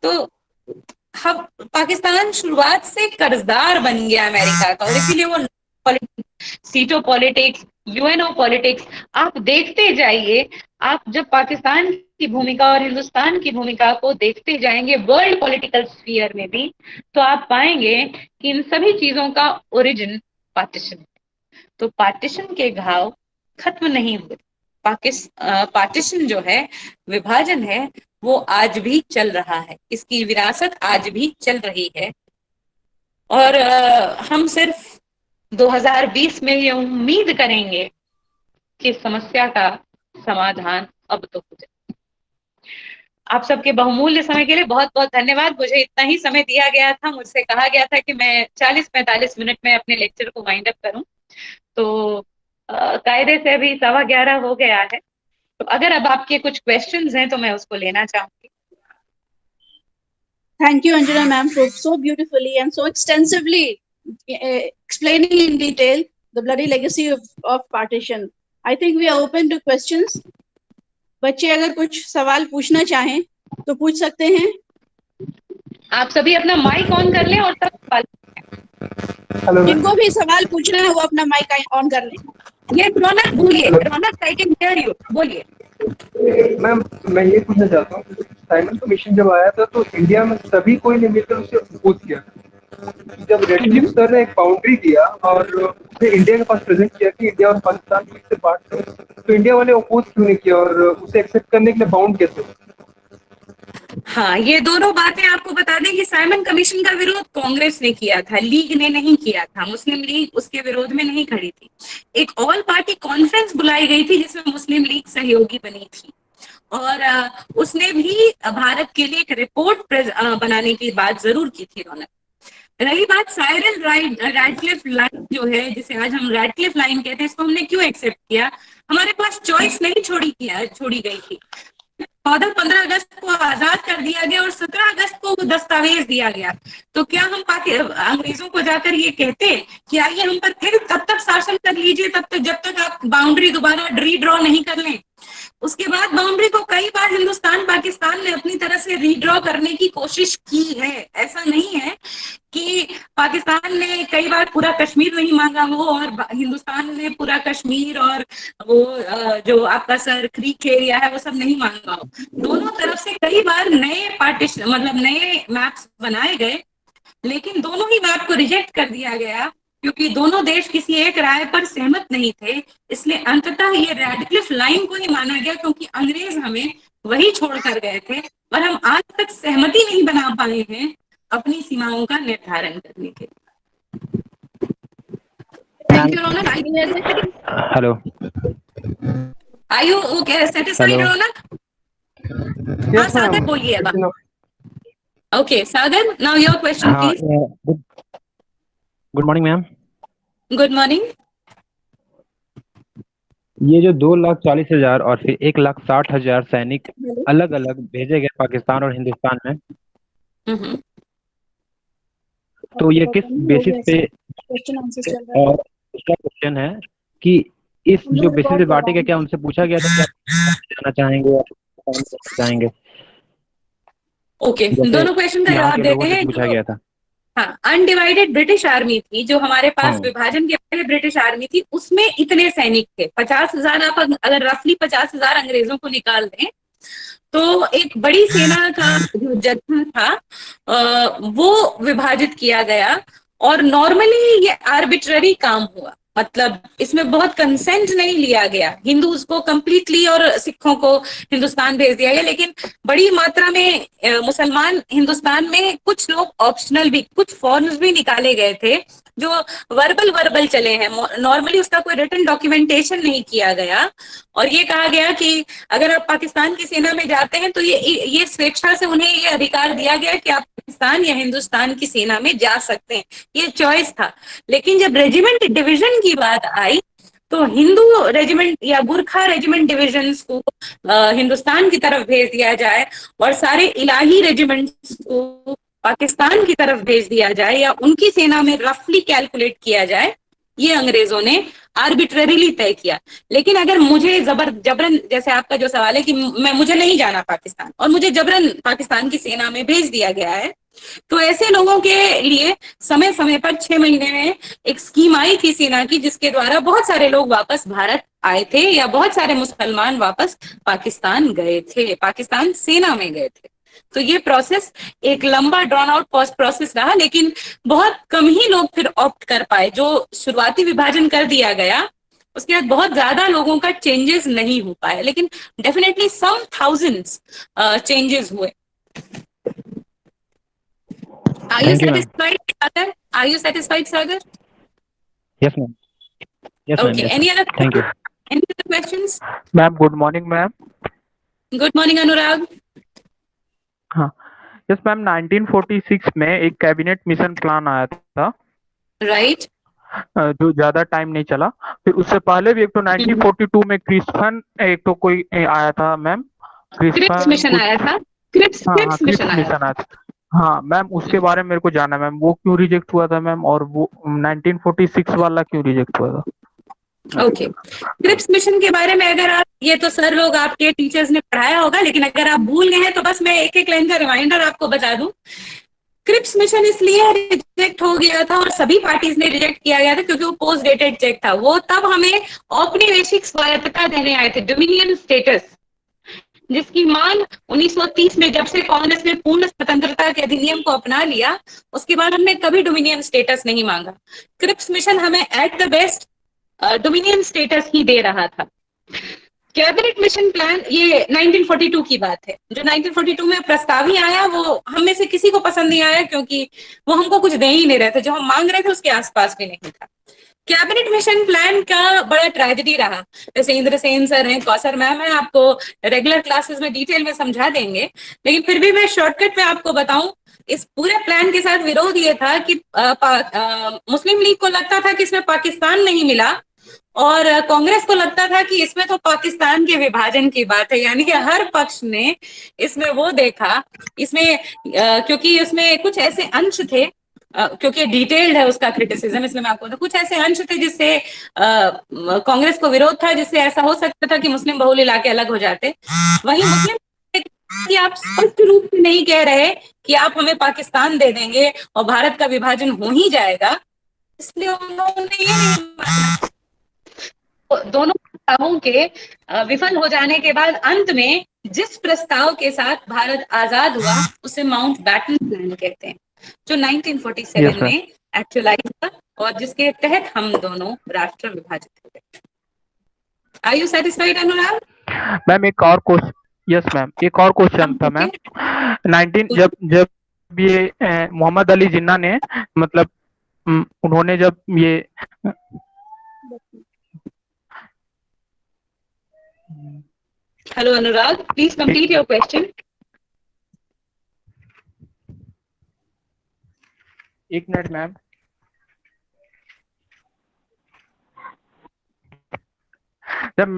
[SPEAKER 1] तो हम, पाकिस्तान शुरुआत से कर्जदार बन गया अमेरिका का, और इसीलिए वो सीटो पॉलिटिक्स, यूएनओ पॉलिटिक्स, आप देखते जाइए। आप जब पाकिस्तान की भूमिका और हिंदुस्तान की भूमिका को देखते जाएंगे वर्ल्ड पॉलिटिकल स्फीयर में भी, तो आप पाएंगे कि इन सभी चीजों का ओरिजिन पार्टीशन। तो पार्टीशन के घाव खत्म नहीं हुए। पार्टीशन जो है, विभाजन है, वो आज भी चल रहा है, इसकी विरासत आज भी चल रही है। और हम सिर्फ 2020 में ये उम्मीद करेंगे कि समस्या का समाधान अब तो हो जाए। आप सबके बहुमूल्य समय के लिए बहुत बहुत धन्यवाद। मुझे इतना ही समय दिया गया था, मुझसे कहा गया था कि मैं 40-45 मिनट में अपने लेक्चर को वाइंड अप करूं, तो कायदे से अभी 11:15 हो गया है। तो अगर अब आपके कुछ क्वेश्चंस हैं तो मैं उसको लेना चाहूंगी।
[SPEAKER 2] Thank you, Anjana ma'am, for so beautifully and so extensively explaining in detail the bloody legacy of partition. I think we are open to questions. बच्चे अगर कुछ सवाल पूछना चाहें तो पूछ सकते हैं।
[SPEAKER 1] आप सभी अपना माइक ऑन कर लें और तब
[SPEAKER 3] हेलो,
[SPEAKER 2] जिनको भी सवाल पूछना है वो अपना माइक ऑन कर लें।
[SPEAKER 1] ये रौनक बोलिए, रौनक आई कैन हियर यू, बोलिए।
[SPEAKER 3] मैम मैं ये पूछना चाहता हूँ, साइमन कमीशन जब आया था तो इंडिया में सभी कोई ने मिलकर उसे अपोज किया। जब रेडक्लिफ सर ने एक बाउंड्री दिया और उसे इंडिया के पास प्रेजेंट किया कि इंडिया और पाकिस्तान को इससे पार्ट करें, तो इंडिया वाले अपोज क्यों नहीं किया और उसे एक्सेप्ट करने के लिए बाउंड कैसे?
[SPEAKER 1] हाँ, ये दोनों बातें आपको बता दें कि साइमन कमीशन का विरोध कांग्रेस ने किया था, लीग ने नहीं किया था। मुस्लिम लीग उसके विरोध में नहीं खड़ी थी। एक ऑल पार्टी कॉन्फ्रेंस बुलाई गई थी जिसमें मुस्लिम लीग सहयोगी बनी थी, और उसने भी भारत के लिए एक रिपोर्ट बनाने की बात जरूर की थी रौनक। रही बात साइरल रैडक्लिफ लाइन जो है, जिसे आज हम रैडक्लिफ लाइन कहते हैं, इसको हमने क्यों एक्सेप्ट किया? हमारे पास चॉइस नहीं छोड़ी गई थी। 14-15 अगस्त को आजाद कर दिया गया और 17 अगस्त को वो दस्तावेज दिया गया। तो क्या हम अंग्रेजों को जाकर ये कहते कि आइए हम पर फिर तब तक शासन कर लीजिए, तब तक जब तक आप बाउंड्री दोबारा रीड्रॉ नहीं कर लें। उसके बाद बाउंड्री को कई बार हिंदुस्तान पाकिस्तान ने अपनी तरह से रीड्रॉ करने की कोशिश की है। ऐसा नहीं है कि पाकिस्तान ने कई बार पूरा कश्मीर नहीं मांगा हो और हिंदुस्तान ने पूरा कश्मीर और वो जो आपका सर क्रीक एरिया है वो सब नहीं मांगा हो। दोनों तरफ से कई बार नए पार्टीशन मतलब नए मैप्स बनाए गए, लेकिन दोनों ही मैप को रिजेक्ट कर दिया गया क्योंकि दोनों देश किसी एक राय पर सहमत नहीं थे। इसलिए अंततः ये रेडक्लिफ लाइन को ही माना गया क्योंकि अंग्रेज हमें वही छोड़ कर गए थे और हम आज तक सहमति नहीं बना पाए हैं अपनी सीमाओं का निर्धारण करने के लिए। Thank you Raunak.
[SPEAKER 4] Hello,
[SPEAKER 1] are you okay satisfied Raunak? हाँ सागर बोलिए अब। Okay Sagar, now your question please.
[SPEAKER 4] Good morning ma'am.
[SPEAKER 1] Good morning.
[SPEAKER 4] ये जो 2,40,000 और फिर 1,60,000 सैनिक अलग अलग भेजे गए पाकिस्तान और हिंदुस्तान में, तो ये किस बेसिस पे, और उसका क्वेश्चन है कि इस जो बेसिस पे बांटे गए, क्या उनसे पूछा गया था क्या जाना चाहेंगे या चाहेंगे?
[SPEAKER 1] ओके, दोनों क्वेश्चन का जवाब देते हैं।
[SPEAKER 4] पूछा गया था।
[SPEAKER 1] हाँ, अनडिवाइडेड ब्रिटिश आर्मी थी जो हमारे पास विभाजन के पहले ब्रिटिश आर्मी थी, उसमें इतने सैनिक थे 50,000। आप अगर रफली 50,000 अंग्रेजों को निकाल दें तो एक बड़ी सेना का जो जत्था था वो विभाजित किया गया। और नॉर्मली ये आर्बिट्ररी काम हुआ, मतलब इसमें बहुत कंसेंट नहीं लिया गया। हिंदूज को कंप्लीटली और सिखों को हिंदुस्तान भेज दिया गया, लेकिन बड़ी मात्रा में मुसलमान हिंदुस्तान में, कुछ लोग ऑप्शनल भी, कुछ फॉर्म्स भी निकाले गए थे जो वर्बल चले हैं। नॉर्मली उसका कोई रिटन डॉक्यूमेंटेशन नहीं किया गया और ये कहा गया कि अगर आप पाकिस्तान की सेना में जाते हैं तो ये स्वेच्छा से उन्हें ये अधिकार दिया गया कि आप पाकिस्तान या हिंदुस्तान की सेना में जा सकते हैं, ये चॉइस था। लेकिन जब रेजिमेंट डिवीजन की बात आई तो हिंदू रेजिमेंट या गुरखा रेजिमेंट डिविजन्स को हिंदुस्तान की तरफ भेज दिया जाए और सारे इलाही रेजिमेंट्स को पाकिस्तान की तरफ भेज दिया जाए या उनकी सेना में रफली कैलकुलेट किया जाए, ये अंग्रेजों ने आर्बिट्ररीली तय किया। लेकिन अगर मुझे जबरन, जैसे आपका जो सवाल है कि मुझे नहीं जाना पाकिस्तान और मुझे जबरन पाकिस्तान की सेना में भेज दिया गया है, तो ऐसे लोगों के लिए समय समय पर 6 महीने में एक स्कीम आई थी सेना की, जिसके द्वारा बहुत सारे लोग वापस भारत आए थे या बहुत सारे मुसलमान वापस पाकिस्तान गए थे, पाकिस्तान सेना में गए थे। तो ये प्रोसेस एक लंबा ड्रॉन आउट प्रोसेस रहा, लेकिन बहुत कम ही लोग फिर ऑप्ट कर पाए। जो शुरुआती विभाजन कर दिया गया उसके बाद बहुत ज्यादा लोगों का चेंजेस नहीं हो पाए, लेकिन डेफिनेटली सम थाउजेंड्स चेंजेस हुए। Are you satisfied, Sagar? Are you satisfied, Sagar?
[SPEAKER 4] Yes, ma'am. Yes, ma'am.
[SPEAKER 1] Okay.
[SPEAKER 4] Yes,
[SPEAKER 1] Any other?
[SPEAKER 4] Thank you.
[SPEAKER 1] Any other questions?
[SPEAKER 5] Ma'am good morning ma'am.
[SPEAKER 1] Good morning, Anurag.
[SPEAKER 5] हाँ yes ma'am, 1946 में एक cabinet mission plan आया था,
[SPEAKER 1] Right.
[SPEAKER 5] जो ज्यादा time नहीं चला। फिर उससे पहले भी एक तो 1942 में क्रिस्पन एक तो कोई आया था मैम,
[SPEAKER 1] क्रिप्स मिशन आया था। क्रिप्स मिशन आया था।
[SPEAKER 5] हाँ मैम, उसके बारे में मेरे को जानना मैम, वो क्यों रिजेक्ट हुआ था मैम, और वो 1946 वाला क्यों रिजेक्ट हुआ था?
[SPEAKER 1] ओके, क्रिप्स मिशन के बारे में अगर आप, ये तो सर लोग आपके टीचर्स ने पढ़ाया होगा, लेकिन अगर आप भूल गए हैं तो बस मैं एक एक लाइन का रिमाइंडर आपको बता दूं। क्रिप्स मिशन इसलिए रिजेक्ट हो गया था और सभी पार्टीज ने रिजेक्ट किया गया था क्योंकि वो पोस्ट डेटेड चेक था। वो तब हमें औपनिवेशिक स्वायत्तता देने आए थे, डोमिनियन स्टेटस, जिसकी मांग 1930 में जब से कांग्रेस ने पूर्ण स्वतंत्रता के अधिनियम को अपना लिया, उसके बाद हमने कभी डोमिनियन स्टेटस नहीं मांगा। क्रिप्स मिशन हमें at the best dominion status ही दे रहा था। कैबिनेट मिशन प्लान, ये 1942 की बात है। जो 1942 में प्रस्ताव ही आया वो हम में से किसी को पसंद नहीं आया, क्योंकि वो हमको कुछ दे ही नहीं रहे थे, जो हम मांग रहे थे उसके आसपास भी नहीं था। कैबिनेट मिशन प्लान का बड़ा ट्रेजेडी रहा। जैसे इंद्रसेन सर हैं, कौसर मैम है, आपको रेगुलर क्लासेस में डिटेल में समझा देंगे, लेकिन फिर भी मैं शॉर्टकट में आपको बताऊं, इस पूरे प्लान के साथ विरोध ये था कि मुस्लिम लीग को लगता था कि इसमें पाकिस्तान नहीं मिला और कांग्रेस को लगता था कि इसमें तो पाकिस्तान के विभाजन की बात है, यानी कि हर पक्ष ने इसमें वो देखा, इसमें क्योंकि उसमें कुछ ऐसे अंश थे, क्योंकि डिटेल्ड है उसका क्रिटिसिज्म, इसलिए मैं आपको तो कुछ ऐसे अंश थे जिससे कांग्रेस को विरोध था, जिससे ऐसा हो सकता था कि मुस्लिम बहुल इलाके अलग हो जाते। वहीं मुस्लिम कि आप स्पष्ट रूप से नहीं कह रहे कि आप हमें पाकिस्तान दे देंगे और भारत का विभाजन हो ही जाएगा, इसलिए उन्होंने ये नहीं माना। दोनों प्रस्तावों के विफल हो जाने के बाद अंत में जिस प्रस्ताव के साथ भारत आजाद हुआ उसे माउंट बैटन प्लान कहते हैं, जो 1947
[SPEAKER 5] Yes, ma'am.
[SPEAKER 1] में एक्चुअलाइज हुआ और जिसके तहत हम दोनों राष्ट्र विभाजित हो गए। Are you satisfied Anurag?
[SPEAKER 5] Ma'am एक और क्वेश्चन, यस मैम, एक और क्वेश्चन था मैम। 19 जब ये मोहम्मद अली जिन्ना ने मतलब उन्होंने जब ये
[SPEAKER 1] hello Anurag, please complete your question.
[SPEAKER 5] एक मिनट मैम। जब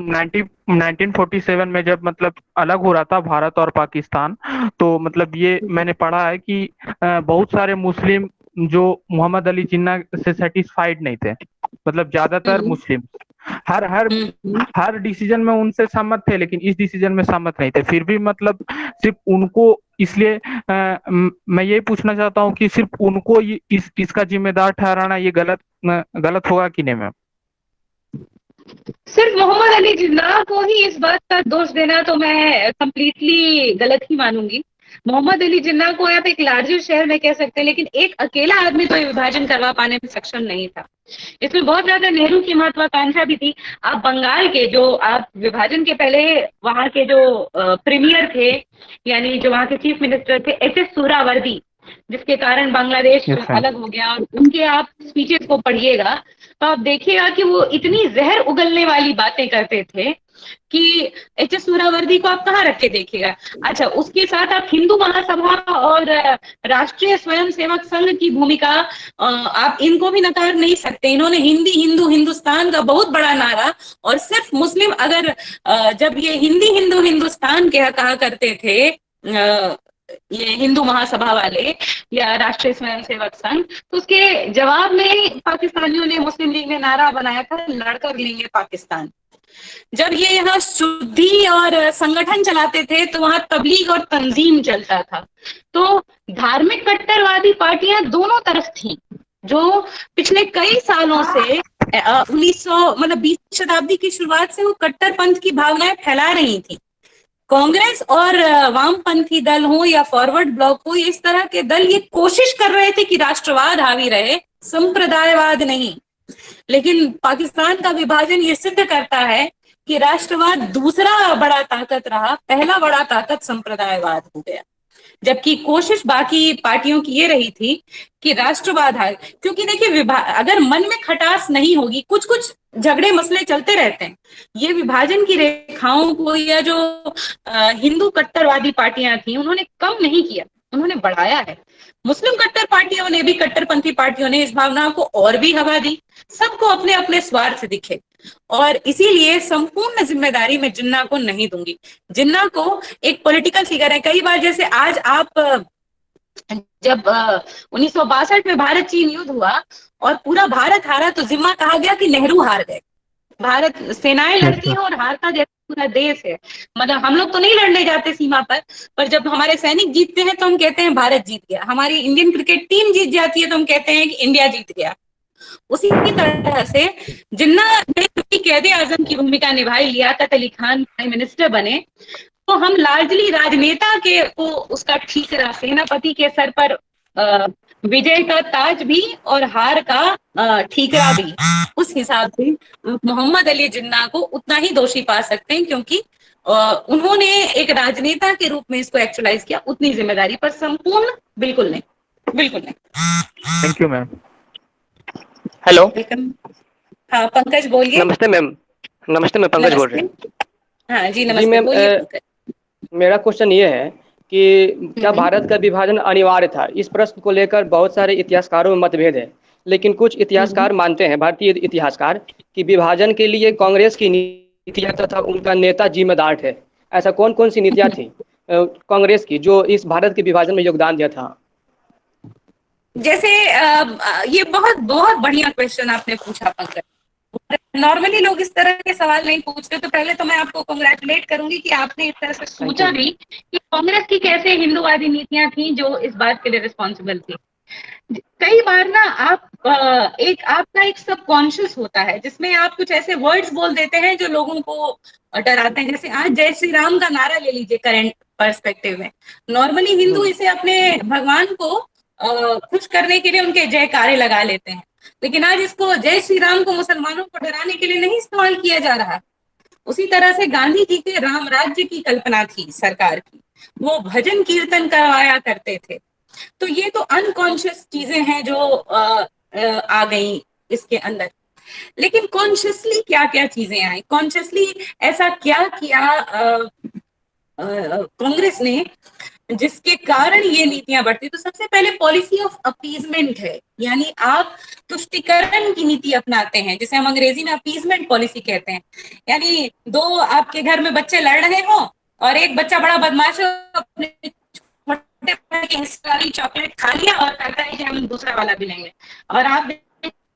[SPEAKER 5] 1947 में जब मतलब अलग हो रहा था भारत और पाकिस्तान, तो मतलब ये मैंने पढ़ा है कि बहुत सारे मुस्लिम जो मोहम्मद अली जिन्ना से सेटिस्फाइड नहीं थे, मतलब ज्यादातर मुस्लिम हर हर हर डिसीजन में उनसे सहमत थे, लेकिन इस डिसीजन में सहमत नहीं थे। फिर भी मतलब सिर्फ उनको, इसलिए मैं ये पूछना चाहता हूँ कि सिर्फ उनको इसका जिम्मेदार ठहराना ये गलत होगा कि नहीं मैम?
[SPEAKER 1] सिर्फ मोहम्मद अली जिन्ना को ही इस बात का दोष देना तो मैं कंप्लीटली गलत ही मानूंगी। मोहम्मद अली जिन्ना को आप एक लार्जर शहर में कह सकते हैं, लेकिन एक अकेला आदमी तो ये विभाजन करवा पाने में सक्षम नहीं था। इसमें बहुत ज्यादा नेहरू की महत्वाकांक्षा भी थी। आप बंगाल के जो आप विभाजन के पहले वहां के जो प्रीमियर थे, यानी जो वहां के चीफ मिनिस्टर थे, एच.एस. सुहरावर्दी, जिसके कारण बांग्लादेश
[SPEAKER 5] Yes, ma'am.
[SPEAKER 1] अलग हो गया, और उनके आप स्पीचेस को पढ़िएगा तो आप देखिएगा कि वो इतनी जहर उगलने वाली बातें करते थे कि एच.एस. सुहरावर्दी को आप कहाँ रख के देखिएगा। अच्छा, उसके साथ आप हिंदू महासभा और राष्ट्रीय स्वयंसेवक संघ की भूमिका, आप इनको भी नकार नहीं सकते। इन्होंने हिंदी हिंदू हिंदुस्तान का बहुत बड़ा नारा, और सिर्फ मुस्लिम अगर जब ये हिंदी हिंदू हिंदुस्तान कहा करते थे ये हिंदू महासभा वाले या राष्ट्रीय स्वयंसेवक संघ, तो उसके जवाब में पाकिस्तानियों ने, मुस्लिम लीग ने नारा बनाया था, लड़कर लेंगे पाकिस्तान। जब ये यहाँ शुद्धि और संगठन चलाते थे तो वहां तबलीग और तंजीम चलता था। तो धार्मिक कट्टरवादी पार्टियां दोनों तरफ थी, जो पिछले कई सालों से 1900 मतलब 20वीं शताब्दी की शुरुआत से वो कट्टरपंथ की भावनाएं फैला रही थी। कांग्रेस और वामपंथी दल हो या फॉरवर्ड ब्लॉक हो, इस तरह के दल ये कोशिश कर रहे थे कि राष्ट्रवाद हावी रहे, संप्रदायवाद नहीं। लेकिन पाकिस्तान का विभाजन ये सिद्ध करता है कि राष्ट्रवाद दूसरा बड़ा ताकत रहा, पहला बड़ा ताकत संप्रदायवाद हो गया। जबकि कोशिश बाकी पार्टियों की ये रही थी कि राष्ट्रवाद है, क्योंकि देखिए अगर मन में खटास नहीं होगी, कुछ कुछ झगड़े मसले चलते रहते हैं, ये विभाजन की रेखाओं को या जो हिंदू कट्टरवादी पार्टियां थी उन्होंने कम नहीं किया, उन्होंने बढ़ाया है। मुस्लिम कट्टर पार्टियों ने भी, कट्टरपंथी पार्टियों ने इस भावना को और भी हवा दी, सबको अपने अपने स्वार्थ दिखे, और इसीलिए संपूर्ण जिम्मेदारी मैं जिन्ना को नहीं दूंगी। जिन्ना को एक पॉलिटिकल फिगर है। कई बार जैसे आज आप जब 1962 में भारत चीन युद्ध हुआ और पूरा भारत हारा तो जिम्मा कहा गया कि नेहरू हार गए। भारत सेनाएं लड़ती हैं और हारता जैसे पूरा देश है। मतलब हम लोग तो नहीं लड़ने जाते सीमा पर जब हमारे सैनिक जीतते हैं तो हम कहते हैं भारत जीत गया। हमारी इंडियन क्रिकेट टीम जीत जाती है तो हम कहते हैं कि इंडिया जीत गया। उसी तरह से जिन्ना ने कैद आजम की भूमिका निभाई, लियाकत अली खान प्राइम मिनिस्टर बने, तो हम लार्जली राजनेता के को उसका ठीकरा, सेनापति के सर पर विजय का ताज भी और हार का ठीकरा भी, उस हिसाब से मोहम्मद अली जिन्ना को उतना ही दोषी पा सकते हैं, क्योंकि उन्होंने एक राजनेता के रूप में इसको एक्चुअलाइज किया। उतनी जिम्मेदारी पर संपूर्ण बिल्कुल नहीं, बिल्कुल नहीं।
[SPEAKER 5] Thank you ma'am.
[SPEAKER 6] हेलो,
[SPEAKER 1] हाँ पंकज बोलिए।
[SPEAKER 6] नमस्ते मैम। नमस्ते, मैं पंकज बोल रहे हैं।
[SPEAKER 1] हाँ जी
[SPEAKER 6] जी
[SPEAKER 1] नमस्ते,
[SPEAKER 6] मैम,
[SPEAKER 1] बोलिए पंकज।
[SPEAKER 6] मेरा क्वेश्चन ये है कि क्या भारत का विभाजन अनिवार्य था? इस प्रश्न को लेकर बहुत सारे इतिहासकारों में मतभेद है। लेकिन कुछ इतिहासकार मानते हैं, भारतीय इतिहासकार, कि विभाजन के लिए कांग्रेस की नीतियां तथा उनका नेता जिम्मेदार थे। ऐसा कौन कौन सी नीतियां थी कांग्रेस की जो इस भारत के विभाजन में योगदान दिया था?
[SPEAKER 1] जैसे ये बहुत बहुत बढ़िया क्वेश्चन आपने पूछा पंकज। नॉर्मली लोग इस तरह के सवाल नहीं पूछते, तो पहले तो मैं आपको कांग्रेचुलेट करूंगी कि आपने इस तरह से सोचा भी कि कांग्रेस की कैसे हिंदूवादी नीतियां थी जो इस बात के लिए रिस्पॉन्सिबल थी। कई बार ना आप आपका एक सबकॉन्शियस होता है जिसमें आप कुछ ऐसे वर्ड्स बोल देते हैं जो लोगों को डराते हैं। जैसे आज जय श्री राम का नारा ले लीजिए, करंट पर्सपेक्टिव में नॉर्मली हिंदू इसे अपने भगवान को खुश करने के लिए उनके जयकारे लगा लेते हैं, लेकिन आज इसको जय श्री राम को मुसलमानों को डराने के लिए नहीं इस्तेमाल किया जा रहा। उसी तरह से गांधी जी के राम राज्य की कल्पना थी सरकार की, वो भजन कीर्तन करवाया करते थे। तो ये तो अनकॉन्शियस चीजें हैं जो आ गई इसके अंदर। लेकिन कॉन्शियसली क्या क्या चीजें आई, कॉन्शियसली ऐसा क्या किया कांग्रेस ने जिसके कारण ये नीतियां बढ़ती। तो सबसे पहले पॉलिसी ऑफ अपीजमेंट है, यानी आप तुष्टिकरण की नीति अपनाते हैं, जिसे हम अंग्रेजी में अपीजमेंट पॉलिसी कहते हैं। यानी दो आपके घर में बच्चे लड़ रहे हो और एक बच्चा बड़ा बदमाश है, अपने छोटे भाई की हिस्से वाली चॉकलेट खा लिया और कहता है कि हम दूसरा वाला भी लेंगे, और आप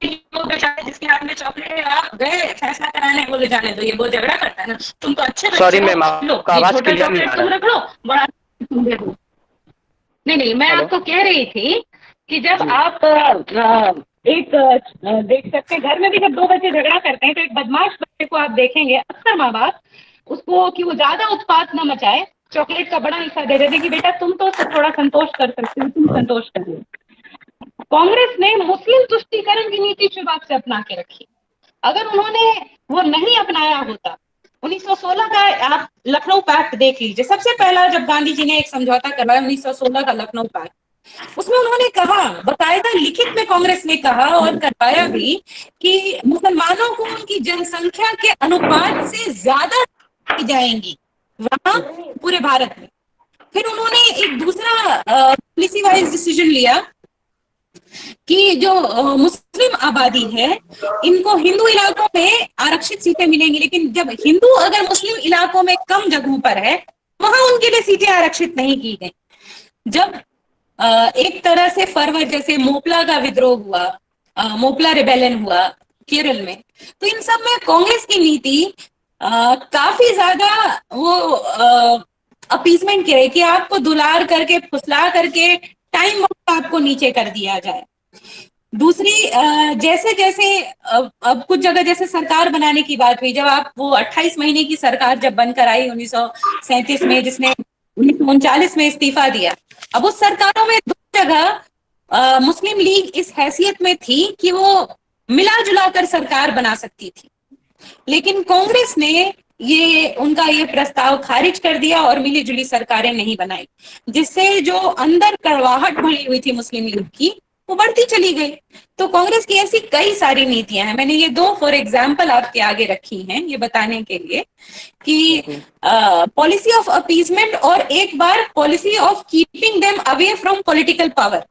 [SPEAKER 1] जिसके हाथ में चॉकलेट है आप गए फैसला कराने, बोले जाने दो, ये बहुत झगड़ा करता है ना, तुम तो अच्छे
[SPEAKER 6] सॉरी मैम, आपका आवाज क्लियर नहीं आ
[SPEAKER 1] तुम
[SPEAKER 6] रहा।
[SPEAKER 1] रख लो, बड़ा तुम दे दो। नहीं, मैं आपको कह रही थी कि जब आप एक देख सकते हैं घर में भी जब दो बच्चे झगड़ा करते हैं तो एक बदमाश बच्चे को आप देखेंगे अक्सर माँ बाप उसको कि वो ज्यादा उत्पात न मचाए चॉकलेट का बड़ा हिस्सा दे देते कि बेटा तुम तो थोड़ा संतोष कर सकते हो, तुम संतोष कर लो। कांग्रेस ने मुस्लिम तुष्टीकरण की नीति शुरुआत से अपना के रखी। अगर उन्होंने वो नहीं अपनाया होता, 1916 का आप लखनऊ पैक्ट देख लीजिए, सबसे पहला जब गांधी जी ने एक समझौता करवाया 1916 का लखनऊ पैक्ट, उसमें उन्होंने कहा, बकायदा लिखित में कांग्रेस ने कहा और करवाया भी कि मुसलमानों को उनकी जनसंख्या के अनुपात से ज्यादा दी जाएंगी वहां पूरे भारत में। फिर उन्होंने एक दूसरा पॉलिसी वाइज डिसीजन लिया कि जो मुस्लिम आबादी है इनको हिंदू इलाकों में आरक्षित सीटें मिलेंगी, लेकिन जब हिंदू अगर मुस्लिम इलाकों में कम जगहों पर है वहां उनके लिए सीटें आरक्षित नहीं की गई। जब एक तरह से फरवर जैसे मोपला का विद्रोह हुआ, मोपला रिबेलियन हुआ केरल में, तो इन सब में कांग्रेस की नीति काफी ज्यादा वो अपीजमेंट की रही कि आपको दुलार करके फुसला करके टाइम आपको नीचे कर दिया जाए। दूसरी जैसे जैसे अब कुछ जगह जैसे सरकार बनाने की बात हुई, जब आप वो 28 महीने की सरकार जब बनकर आई 1937 में, जिसने 1939 में इस्तीफा दिया, अब उस सरकारों में दो जगह मुस्लिम लीग इस हैसियत में थी कि वो मिला जुला कर सरकार बना सकती थी, लेकिन कांग्रेस ने ये उनका ये प्रस्ताव खारिज कर दिया और मिली जुली सरकारें नहीं बनाई, जिससे जो अंदर कड़वाहट भरी हुई थी मुस्लिम लीग की वो बढ़ती चली गई। तो कांग्रेस की ऐसी कई सारी नीतियां हैं, मैंने ये दो फॉर एग्जाम्पल आपके आगे रखी हैं ये बताने के लिए कि पॉलिसी ऑफ अपीजमेंट और एक बार policy of keeping them away from political power.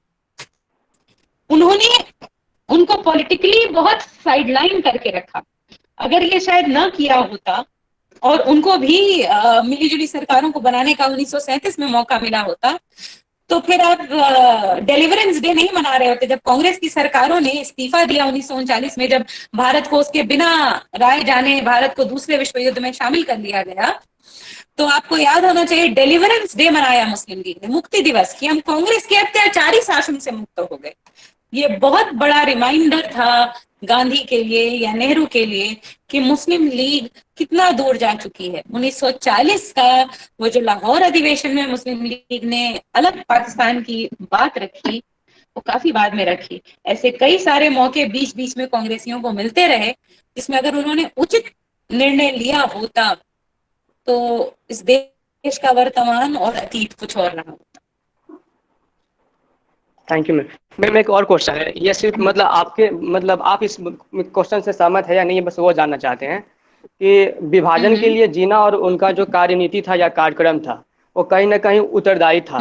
[SPEAKER 1] उन्होंने उनको पॉलिटिकली बहुत साइडलाइन करके रखा। अगर ये शायद न किया होता और उनको भी मिलीजुली सरकारों को बनाने का 1937 में मौका मिला होता, तो फिर आप डिलीवरेंस डे नहीं मना रहे होते। जब कांग्रेस की सरकारों ने इस्तीफा दिया 1939 में, जब भारत को उसके बिना राय जाने भारत को दूसरे विश्व युद्ध में शामिल कर लिया गया, तो आपको याद होना चाहिए डिलीवरेंस डे मनाया मुस्लिम लीग ने, मुक्ति दिवस, कि हम कांग्रेस के अत्याचारी शासन से मुक्त हो गए। ये बहुत बड़ा रिमाइंडर था गांधी के लिए या नेहरू के लिए कि मुस्लिम लीग कितना दूर जा चुकी है। 1940 का वो जो लाहौर अधिवेशन में मुस्लिम लीग ने अलग पाकिस्तान की बात रखी, वो काफी बाद में रखी। ऐसे कई सारे मौके बीच बीच में कांग्रेसियों को मिलते रहे जिसमें अगर उन्होंने उचित निर्णय लिया होता तो इस देश का वर्तमान और अतीत कुछ और ना होता।
[SPEAKER 6] Thank you ma'am. एक और क्वेश्चन है, ये सिर्फ मतलब आपके मतलब आप इस क्वेश्चन से सहमत है या नहीं, बस वो जानना चाहते हैं कि विभाजन के लिए जीना और उनका जो कार्यनीति था या कार्यक्रम था वो कहीं ना कहीं उत्तरदायी था,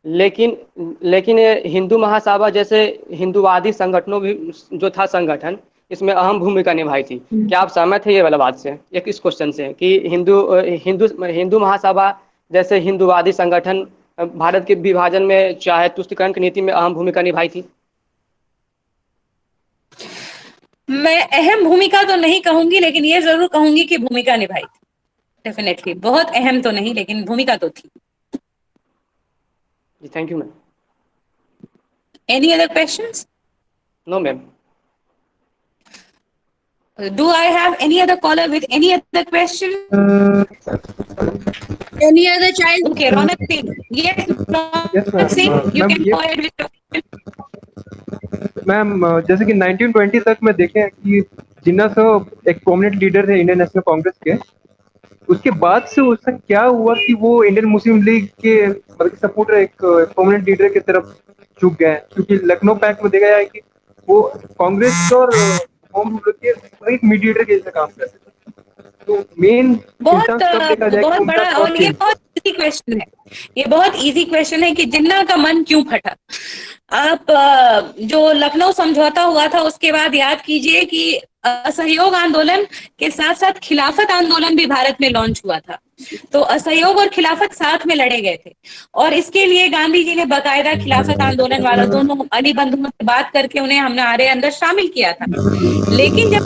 [SPEAKER 6] लेकिन लेकिन ये हिंदू महासभा जैसे हिंदूवादी संगठनों भी जो था संगठन, इसमें अहम भूमिका निभाई थी। क्या आप सहमत है ये वाला बात से, एक इस क्वेश्चन से, कि हिंदू महासभा जैसे हिंदूवादी संगठन भारत के विभाजन में चाहे तुष्टिकरण की नीति में अहम भूमिका निभाई थी?
[SPEAKER 1] मैं अहम भूमिका तो नहीं कहूंगी, लेकिन ये जरूर कहूंगी कि भूमिका निभाई थी, डेफिनेटली। बहुत अहम तो नहीं, लेकिन भूमिका तो थी।
[SPEAKER 6] जी, thank you ma'am.
[SPEAKER 1] Any other questions?
[SPEAKER 6] No ma'am.
[SPEAKER 1] Do I have any other caller with any other question?
[SPEAKER 2] Any other child?
[SPEAKER 1] Okay, Ronak Singh. Yes, Ronak Singh, you can go ahead with your question.
[SPEAKER 3] Ma'am, जैसे कि 1920 तक में देखें कि जिन्ना साहब एक prominent leader थे Indian national Congress के, उसके बाद से उसका क्या हुआ कि वो इंडियन मुस्लिम लीग के मतलब सपोर्टर एक प्रोमिनेंट लीडर की तरफ झुक गए, क्योंकि लखनऊ पैक्ट में देखा जाए कि वो कांग्रेस और होम रूलर के एक मीडिएटर के जैसे काम करते थे। तो मेन
[SPEAKER 1] बहुत बड़ा, और ये बहुत इजी क्वेश्चन है, ये बहुत इजी क्वेश्चन है कि जिन्ना का मन क्यों फटा। आप जो लखनऊ समझौता हुआ था उसके बाद याद कीजिए कि असहयोग आंदोलन के साथ साथ खिलाफत आंदोलन भी भारत में लॉन्च हुआ था। तो असहयोग और खिलाफत साथ में लड़े गए थे, और इसके लिए गांधी जी ने बाकायदा खिलाफत आंदोलन वाला दोनों अली बंधुओं से बात करके उन्हें हमारे अंदर शामिल किया था। लेकिन जब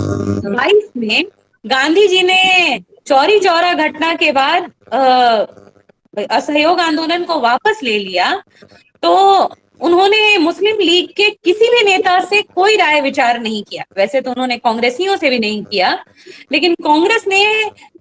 [SPEAKER 1] 22 में गांधी जी ने चौरी चौरा घटना के बाद असहयोग आंदोलन को वापस ले लिया, तो उन्होंने मुस्लिम लीग के किसी भी नेता से कोई राय विचार नहीं किया। वैसे तो उन्होंने कांग्रेसियों से भी नहीं किया, लेकिन कांग्रेस ने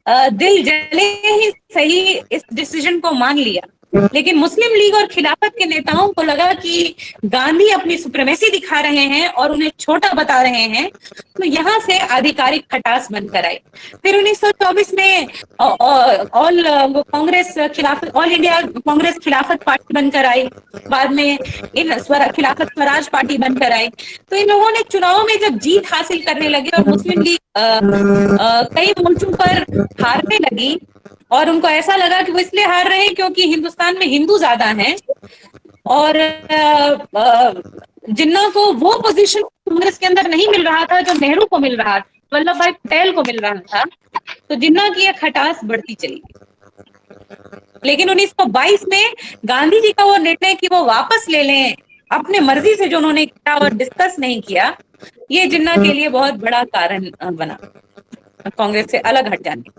[SPEAKER 1] दिल जले ही सही इस डिसीजन को मान लिया। लेकिन मुस्लिम लीग और खिलाफत के नेताओं को लगा कि गांधी अपनी सुप्रीमेसी दिखा रहे हैं और उन्हें छोटा बता रहे हैं, तो यहाँ से आधिकारिक खटास बनकर आई। फिर 1924 में ऑल कांग्रेस खिलाफत, ऑल इंडिया कांग्रेस खिलाफत पार्टी बनकर आई, बाद में इन खिलाफत स्वराज पार्टी बनकर आई। तो इन लोगों ने चुनाव में जब जीत हासिल करने लगे और मुस्लिम लीग कई मोर्चों पर हारने लगी, और उनको ऐसा लगा कि वो इसलिए हार रहे हैं क्योंकि हिंदुस्तान में हिंदू ज्यादा हैं, और जिन्ना को वो पोजीशन कांग्रेस के अंदर नहीं मिल रहा था जो नेहरू को मिल रहा था, वल्लभ भाई पटेल को मिल रहा था। तो जिन्ना की एक खटास बढ़ती चली। लेकिन 1922 में गांधी जी का वो निर्णय कि वो वापस ले लें अपने मर्जी से, जो उन्होंने किया और डिस्कस नहीं किया, ये जिन्ना के लिए बहुत बड़ा कारण बना कांग्रेस से अलग हट जाने।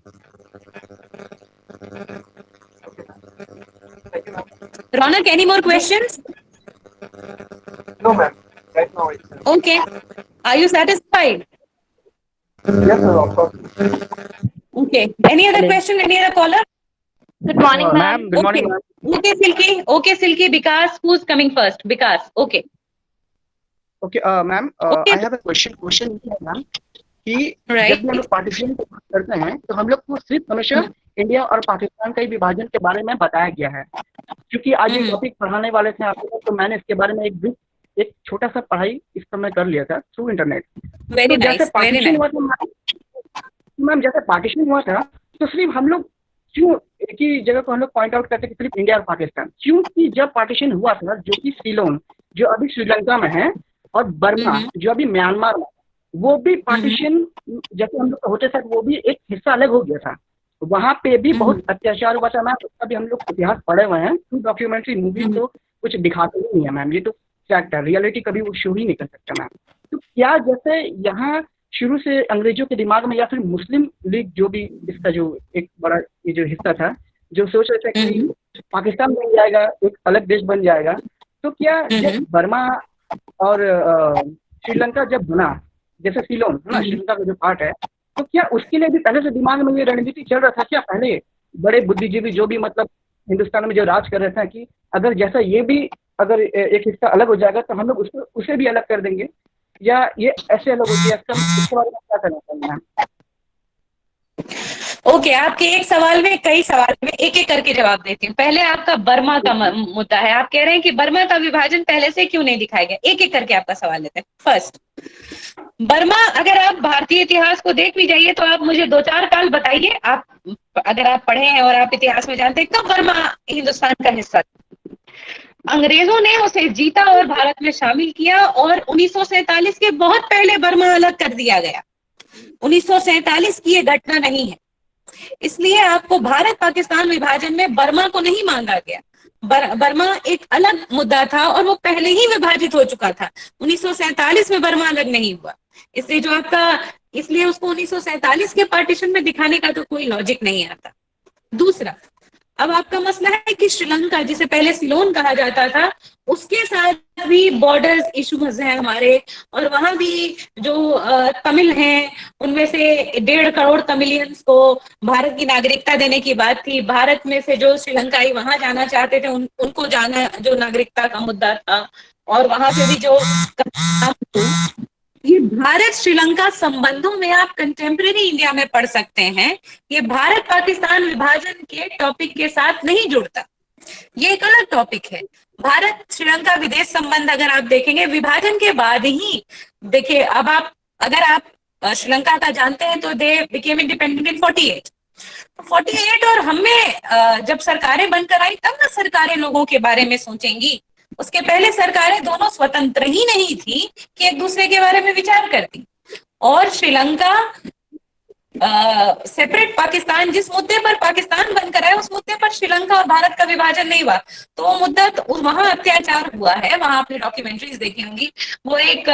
[SPEAKER 1] Ronak, any more questions?
[SPEAKER 3] No, ma'am. Right now it's...
[SPEAKER 1] Okay. Are you satisfied?
[SPEAKER 3] Yes, sir, of course.
[SPEAKER 1] Okay. Any other question? Any other caller?
[SPEAKER 7] Good morning, ma'am.
[SPEAKER 5] Good morning, ma'am.
[SPEAKER 1] Okay, Silky. Okay, Silky. Vikas, who's coming first? Vikas. Okay.
[SPEAKER 7] Okay, ma'am.
[SPEAKER 1] Okay.
[SPEAKER 7] I have a question. Question है ma'am कि
[SPEAKER 1] Right.
[SPEAKER 7] जब हम लोग partition करते हैं तो हम लोग को सिर्फ हमेशा इंडिया और पाकिस्तान का ही विभाजन के बारे में बताया गया है। क्योंकि आज ये टॉपिक पढ़ाने वाले थे आपको, तो मैंने इसके बारे में एक छोटा सा पढ़ाई इस समय कर लिया था थ्रू इंटरनेट।
[SPEAKER 1] Very
[SPEAKER 7] तो
[SPEAKER 1] nice.
[SPEAKER 7] जैसे
[SPEAKER 1] Very
[SPEAKER 7] पार्टीशन
[SPEAKER 1] nice.
[SPEAKER 7] हुआ था मैम, जैसे पार्टीशन हुआ था तो सिर्फ हम लोग क्यों एक ही जगह को हम लोग पॉइंट आउट करते कि सिर्फ इंडिया और पाकिस्तान, क्योंकि जब पार्टीशन हुआ था, जो कि सीलोन जो अभी श्रीलंका में है और बर्मा जो अभी म्यांमार में, वो भी पार्टीशन जैसे हम लोग होते साथ वो भी एक हिस्सा अलग हो गया था। वहाँ पे भी बहुत अत्याचार हुआ था मैम, उसका भी हम लोग इतिहास पढ़े हुए हैं। टू डॉक्यूमेंट्री मूवी तो कुछ दिखाते ही नहीं है मैम, ये तो फैक्ट है, रियलिटी कभी वो शो ही नहीं कर सकता मैम। तो क्या जैसे यहाँ शुरू से अंग्रेजों के दिमाग में या फिर मुस्लिम लीग जो भी इसका जो एक बड़ा ये जो हिस्सा था, जो सोच रहे थे कि पाकिस्तान बन जाएगा, एक अलग देश बन जाएगा, तो क्या जब बर्मा और श्रीलंका जब बना, जैसे सीलोन है ना श्रीलंका का जो पार्ट है, तो क्या उसके लिए भी पहले से दिमाग में ये रणनीति चल रहा था क्या? पहले बड़े बुद्धिजीवी जो भी मतलब हिंदुस्तान में जो राज कर रहे थे कि अगर जैसा ये भी अगर एक हिस्सा अलग हो जाएगा तो हम लोग उसको उसे भी अलग कर देंगे, या ये ऐसे अलग हो गया? इसके बारे में क्या कहना चाहिए मैम?
[SPEAKER 1] ओके, आपके एक सवाल में कई सवाल में एक एक करके जवाब देती हूँ। पहले आपका बर्मा का मुद्दा है, आप कह रहे हैं कि बर्मा का विभाजन पहले से क्यों नहीं दिखाया गया। एक एक करके आपका सवाल लेते हैं। फर्स्ट, बर्मा, अगर आप भारतीय इतिहास को देख भी जाइए तो आप मुझे 2-4 काल बताइए, आप अगर आप पढ़े हैं और आप इतिहास में जानते हैं कब बर्मा हिंदुस्तान का हिस्सा था। अंग्रेजों ने उसे जीता और भारत में शामिल किया, और 1947 के बहुत पहले बर्मा अलग कर दिया गया। 1947 की ये घटना नहीं है। इसलिए आपको भारत पाकिस्तान विभाजन में बर्मा को नहीं मांगा गया। बर्मा एक अलग मुद्दा था और वो पहले ही विभाजित हो चुका था। 1947 में बर्मा अलग नहीं हुआ। इसलिए जो आपका, इसलिए उसको 1947 के पार्टीशन में दिखाने का तो कोई लॉजिक नहीं आता। दूसरा, अब आपका मसला है कि श्रीलंका, जिसे पहले सिलोन कहा जाता था, उसके साथ भी बॉर्डर्स इश्यूज हैं हमारे, और वहां भी जो तमिल हैं, उनमें से 1.5 करोड़ तमिलियंस को भारत की नागरिकता देने की बात थी। भारत में से जो श्रीलंकाई वहां जाना चाहते थे, उनको जाना, जो नागरिकता का मुद्दा था, और वहां से भी जो ये भारत श्रीलंका संबंधों में आप कंटेम्प्रेरी इंडिया में पढ़ सकते हैं। ये भारत पाकिस्तान विभाजन के टॉपिक के साथ नहीं जुड़ता, ये एक अलग टॉपिक है। भारत श्रीलंका विदेश संबंध अगर आप देखेंगे विभाजन के बाद ही, देखिए अब आप, अगर आप श्रीलंका का जानते हैं तो दे बिकेम इंडिपेंडेंट इन 48, और हमें जब सरकारें बनकर आई तब ना सरकारें लोगों के बारे में सोचेंगी। उसके पहले सरकारें दोनों स्वतंत्र ही नहीं थी कि एक दूसरे के बारे में विचार करती। और श्रीलंका सेपरेट पाकिस्तान, जिस मुद्दे पर पाकिस्तान बनकर आया, उस मुद्दे पर श्रीलंका और भारत का विभाजन नहीं हुआ। तो वो मुद्दा तो वहां अत्याचार हुआ है, वहां आपने डॉक्यूमेंट्रीज देखी होंगी। वो एक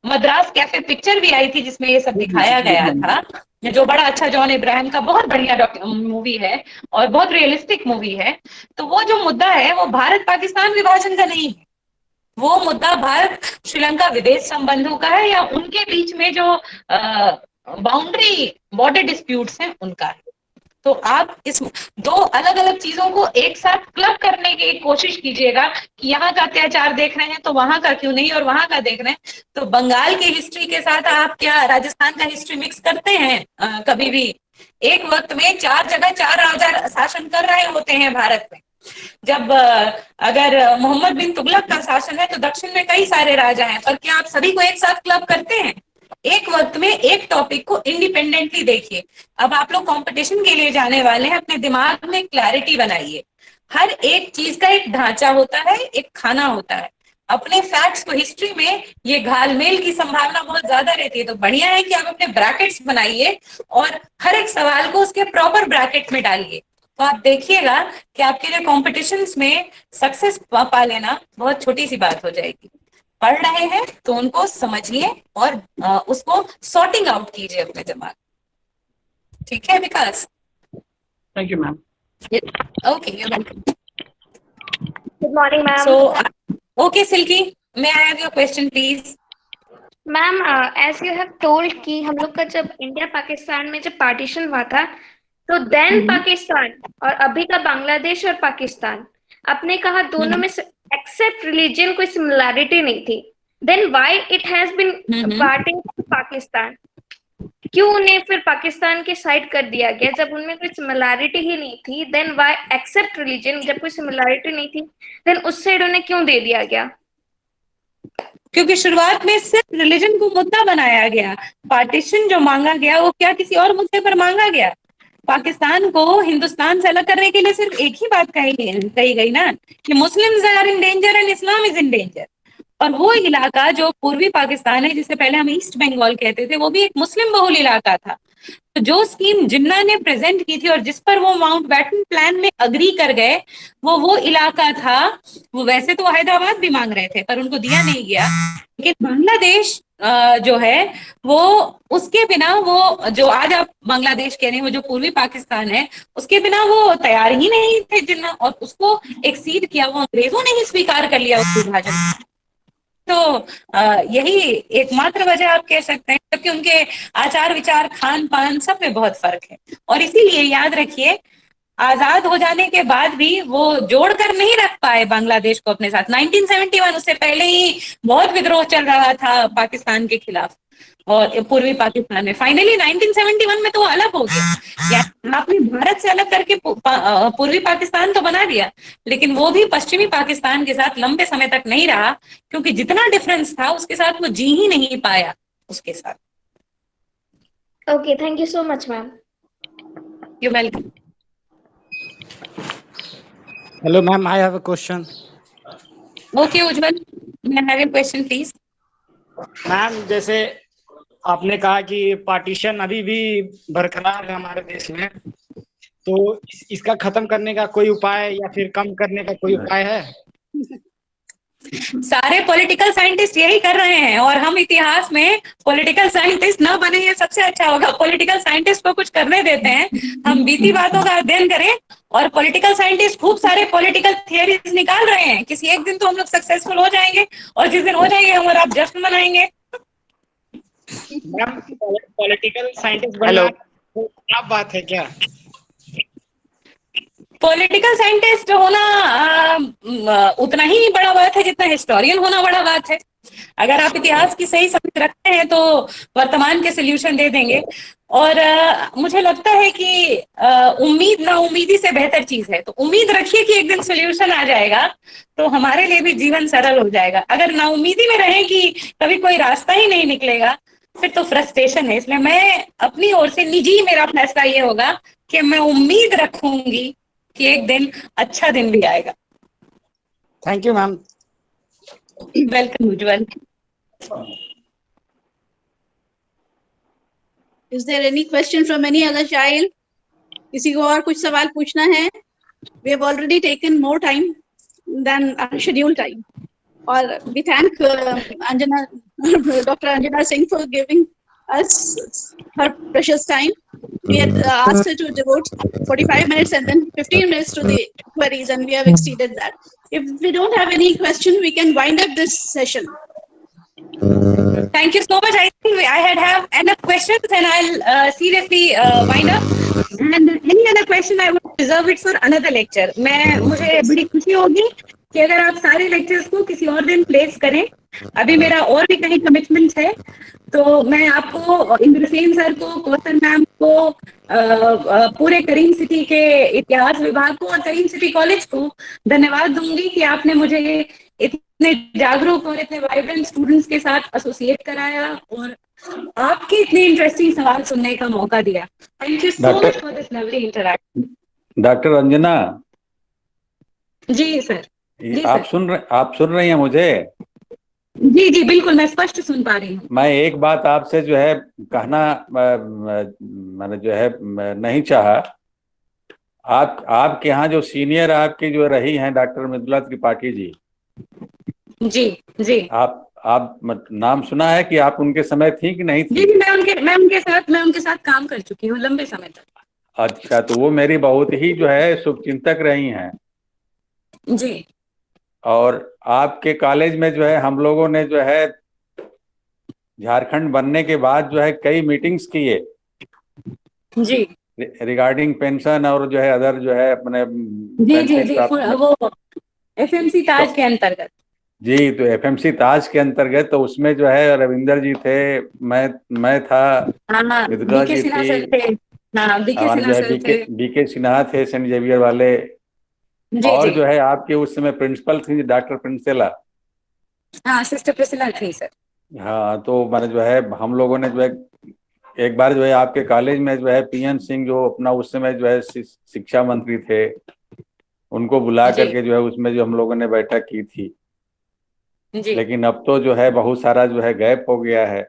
[SPEAKER 1] मद्रास कैफे पिक्चर भी आई थी जिसमें ये सब दिखाया गया था, जो बड़ा अच्छा, जॉन इब्राहिम का बहुत बढ़िया मूवी है और बहुत रियलिस्टिक मूवी है। तो वो जो मुद्दा है वो भारत पाकिस्तान विभाजन का नहीं है, वो मुद्दा भारत श्रीलंका विदेश संबंधों का है, या उनके बीच में जो बाउंड्री बॉर्डर डिस्प्यूट्स हैं उनका है। तो आप इस दो अलग अलग चीजों को एक साथ क्लब करने की कोशिश कीजिएगा कि यहाँ का अत्याचार देख रहे हैं तो वहां का क्यों नहीं, और वहां का देख रहे हैं तो बंगाल की हिस्ट्री के साथ आप क्या राजस्थान का हिस्ट्री मिक्स करते हैं कभी भी? एक वक्त में 4 जगह 4 राजा शासन कर रहे होते हैं भारत में। जब अगर मोहम्मद बिन तुगलक का शासन है तो दक्षिण में कई सारे राजा हैं, पर क्या आप सभी को एक साथ क्लब करते हैं? एक वक्त में एक टॉपिक को इंडिपेंडेंटली देखिए। अब आप लोग कंपटीशन के लिए जाने वाले हैं, अपने दिमाग में क्लैरिटी बनाइए। हर एक चीज का एक ढांचा होता है, एक खाना होता है। अपने फैक्ट्स को, हिस्ट्री में ये घालमेल की संभावना बहुत ज्यादा रहती है, तो बढ़िया है कि आप अपने ब्रैकेट्स बनाइए और हर एक सवाल को उसके प्रॉपर ब्रैकेट में डालिए। तो आप देखिएगा कि आपके लिए कॉम्पिटिशन्स में सक्सेस पा लेना बहुत छोटी सी बात हो जाएगी। पढ़ रहे हैं तो उनको समझिए और उसको सॉर्टिंग आउट कीजिए अपने दिमाग। ठीक है Vikas?
[SPEAKER 7] Thank you ma'am.
[SPEAKER 1] Okay, you welcome.
[SPEAKER 8] Good morning ma'am.
[SPEAKER 1] So okay Silky, may I have your question please?
[SPEAKER 8] Ma'am, as you have told कि हम लोग का जब इंडिया पाकिस्तान में जब पार्टीशन हुआ था तो देन पाकिस्तान और अभी का बांग्लादेश और पाकिस्तान, आपने कहा दोनों में एक्सेप्ट रिलीजन कोई सिमिलैरिटी नहीं थी, then why it has been parting Pakistan? क्यों उन्हें फिर पाकिस्तान के साइड कर दिया गया जब उनमें कोई सिमिलैरिटी ही नहीं थी? देन व्हाई एक्सेप्ट रिलीजन, जब कोई सिमिलैरिटी नहीं थी देन उस साइड उन्हें क्यों दे दिया गया?
[SPEAKER 1] क्योंकि शुरुआत में सिर्फ रिलीजन को मुद्दा बनाया गया। पार्टीशन जो मांगा गया वो क्या किसी और मुद्दे पर मांगा गया? पाकिस्तान को हिंदुस्तान से अलग करने के लिए सिर्फ एक ही बात कही गई ना, कि Muslims are in danger and Islam is in danger. और वो इलाका जो पूर्वी पाकिस्तान है, जिसे पहले हम ईस्ट बंगाल कहते थे, वो भी एक मुस्लिम बहुल इलाका था। तो जो स्कीम जिन्ना ने प्रेजेंट की थी और जिस पर वो माउंटबेटन प्लान में अग्री कर गए, वो इलाका था। वो वैसे तो हैदराबाद भी मांग रहे थे पर उनको दिया नहीं गया, लेकिन बांग्लादेश जो है वो, उसके बिना वो जो आज आप बांग्लादेश कह रहे हैं, वो जो पूर्वी पाकिस्तान है, उसके बिना वो तैयार ही नहीं थे जिन्ना, और उसको एक्सीड किया, वो अंग्रेजों ने ही स्वीकार कर लिया उस विभाजन। तो यही एकमात्र वजह आप कह सकते हैं, क्योंकि उनके आचार विचार, खान पान, सब में बहुत फर्क है। और इसीलिए याद रखिए, आजाद हो जाने के बाद भी वो जोड़कर नहीं रख पाए बांग्लादेश को अपने साथ। 1971, उससे पहले ही बहुत विद्रोह चल रहा था पाकिस्तान के खिलाफ और पूर्वी पाकिस्तान में। फाइनली 1971 में तो वो अलग हो गया। आपने भारत से अलग करके पूर्वी पाकिस्तान तो बना दिया, लेकिन वो भी पश्चिमी पाकिस्तान के साथ लंबे समय तक नहीं रहा, क्योंकि जितना डिफरेंस था उसके साथ वो जी ही नहीं पाया उसके साथ।
[SPEAKER 8] Okay, thank you so much ma'am.
[SPEAKER 1] You welcome.
[SPEAKER 9] Hello, ma'am. I have a question.
[SPEAKER 1] Okay, Ujjwal, may I have your question, please?
[SPEAKER 9] Ma'am, जैसे आपने कहा कि पार्टीशन अभी भी बरकरार है हमारे देश में, तो इसका खत्म करने का कोई उपाय या फिर कम करने का कोई उपाय है?
[SPEAKER 1] सारे पॉलिटिकल साइंटिस्ट यही कर रहे हैं, और हम इतिहास में पॉलिटिकल साइंटिस्ट न बने, ये सबसे अच्छा होगा। पॉलिटिकल साइंटिस्ट को कुछ करने देते हैं, हम बीती बातों का अध्ययन करें, और पॉलिटिकल साइंटिस्ट खूब सारे पॉलिटिकल थियरीज निकाल रहे हैं। किसी एक दिन तो हम लोग सक्सेसफुल हो जाएंगे, और जिस दिन हो जाएंगे हम और आप जश्न मनाएंगे।
[SPEAKER 9] मैम, पॉलिटिकल साइंटिस्ट बनना क्या बात है क्या?
[SPEAKER 1] पॉलिटिकल साइंटिस्ट होना उतना ही बड़ा बात है जितना हिस्टोरियन होना बड़ा बात है। अगर आप इतिहास की सही समझ रखते हैं तो वर्तमान के सोल्यूशन दे देंगे। और मुझे लगता है कि उम्मीद ना उम्मीदी से बेहतर चीज है। तो उम्मीद रखिए कि एक दिन सोल्यूशन आ जाएगा, तो हमारे लिए भी जीवन सरल हो जाएगा। अगर ना उम्मीदी में रहे कि कभी कोई रास्ता ही नहीं निकलेगा, फिर तो फ्रस्ट्रेशन है। इसलिए मैं अपनी ओर से निजी मेरा फैसला ये होगा कि मैं उम्मीद रखूंगी कि एक दिन अच्छा दिन भी आएगा।
[SPEAKER 9] Thank you ma'am.
[SPEAKER 1] Welcome Ujjwal.
[SPEAKER 2] Is there any question from any other child? किसी को और कुछ सवाल पूछना है? We have already taken more time than our scheduled time. और we thank Anjana, Dr. Anjana Singh for giving us her precious time. We had asked her to devote 45 minutes and then 15 minutes to the queries, and we have exceeded that. If we don't have any question, we can wind up this session.
[SPEAKER 1] Thank you so much. I think I have enough questions, and I'll seriously wind up. And any other question, I would reserve it for another lecture. मुझे बड़ी खुशी होगी कि अगर आप सारे lectures को किसी और दिन प्लेस करें। अभी मेरा और भी कहीं कमिटमेंट्स है, तो मैं आपको, इंद्रसेन सर को, कौसर मैम को, पूरे करीम सिटी के इतिहास विभाग को और करीम सिटी कॉलेज को धन्यवाद दूंगी कि आपने मुझे इतने जागरूक और इतने वाइब्रेंट स्टूडेंट्स के साथ एसोसिएट कराया और आपके इतने इंटरेस्टिंग सवाल सुनने का मौका दिया। Thank you so much for this lovely interaction.
[SPEAKER 10] Doctor Anjana
[SPEAKER 1] ji sir. जी
[SPEAKER 10] आप सुन रही हैं मुझे?
[SPEAKER 1] जी जी बिल्कुल, मैं स्पष्ट सुन पा रही हूँ।
[SPEAKER 10] मैं एक बात आपसे जो है कहना मैंने जो है नहीं चाहा। आपके यहाँ जो सीनियर आपकी जो रही हैं डॉक्टर मृदुला त्रिपाठी जी।
[SPEAKER 1] जी जी।
[SPEAKER 10] आप नाम सुना है कि आप उनके समय थी कि नहीं थी?
[SPEAKER 1] जी मैं उनके साथ काम कर चुकी हूँ लंबे समय तक।
[SPEAKER 10] अच्छा, तो वो मेरी बहुत ही जो है शुभचिंतक रही हैं।
[SPEAKER 1] जी।
[SPEAKER 10] और आपके कॉलेज में जो है हम लोगों ने जो है झारखंड बनने के बाद जो है कई मीटिंग्स किए
[SPEAKER 1] जी
[SPEAKER 10] रिगार्डिंग पेंशन और जो है अदर जो है अपने
[SPEAKER 1] जी वो एफएमसी ताज के अंतर्गत।
[SPEAKER 10] जी, तो एफएमसी ताज के अंतर्गत तो उसमें जो है रविंदर जी थे, मैं था, मृदुला जी थी, हमारे जो है बीके सिन्हा थे सेंट जेवियर वाले, और जो है आपके उस समय प्रिंसिपल थी डॉक्टर प्रिंसेला।
[SPEAKER 1] हाँ, सिस्टर प्रिसिला थी सर।
[SPEAKER 10] हाँ, तो मैंने जो है हम लोगों ने जो है एक बार जो है आपके कॉलेज में जो है पीएन सिंह जो अपना उस समय जो है शिक्षा मंत्री थे, उनको बुला करके जो है उसमें जो हम लोगों ने बैठक की थी। लेकिन अब तो जो है बहुत सारा जो है गैप हो गया है।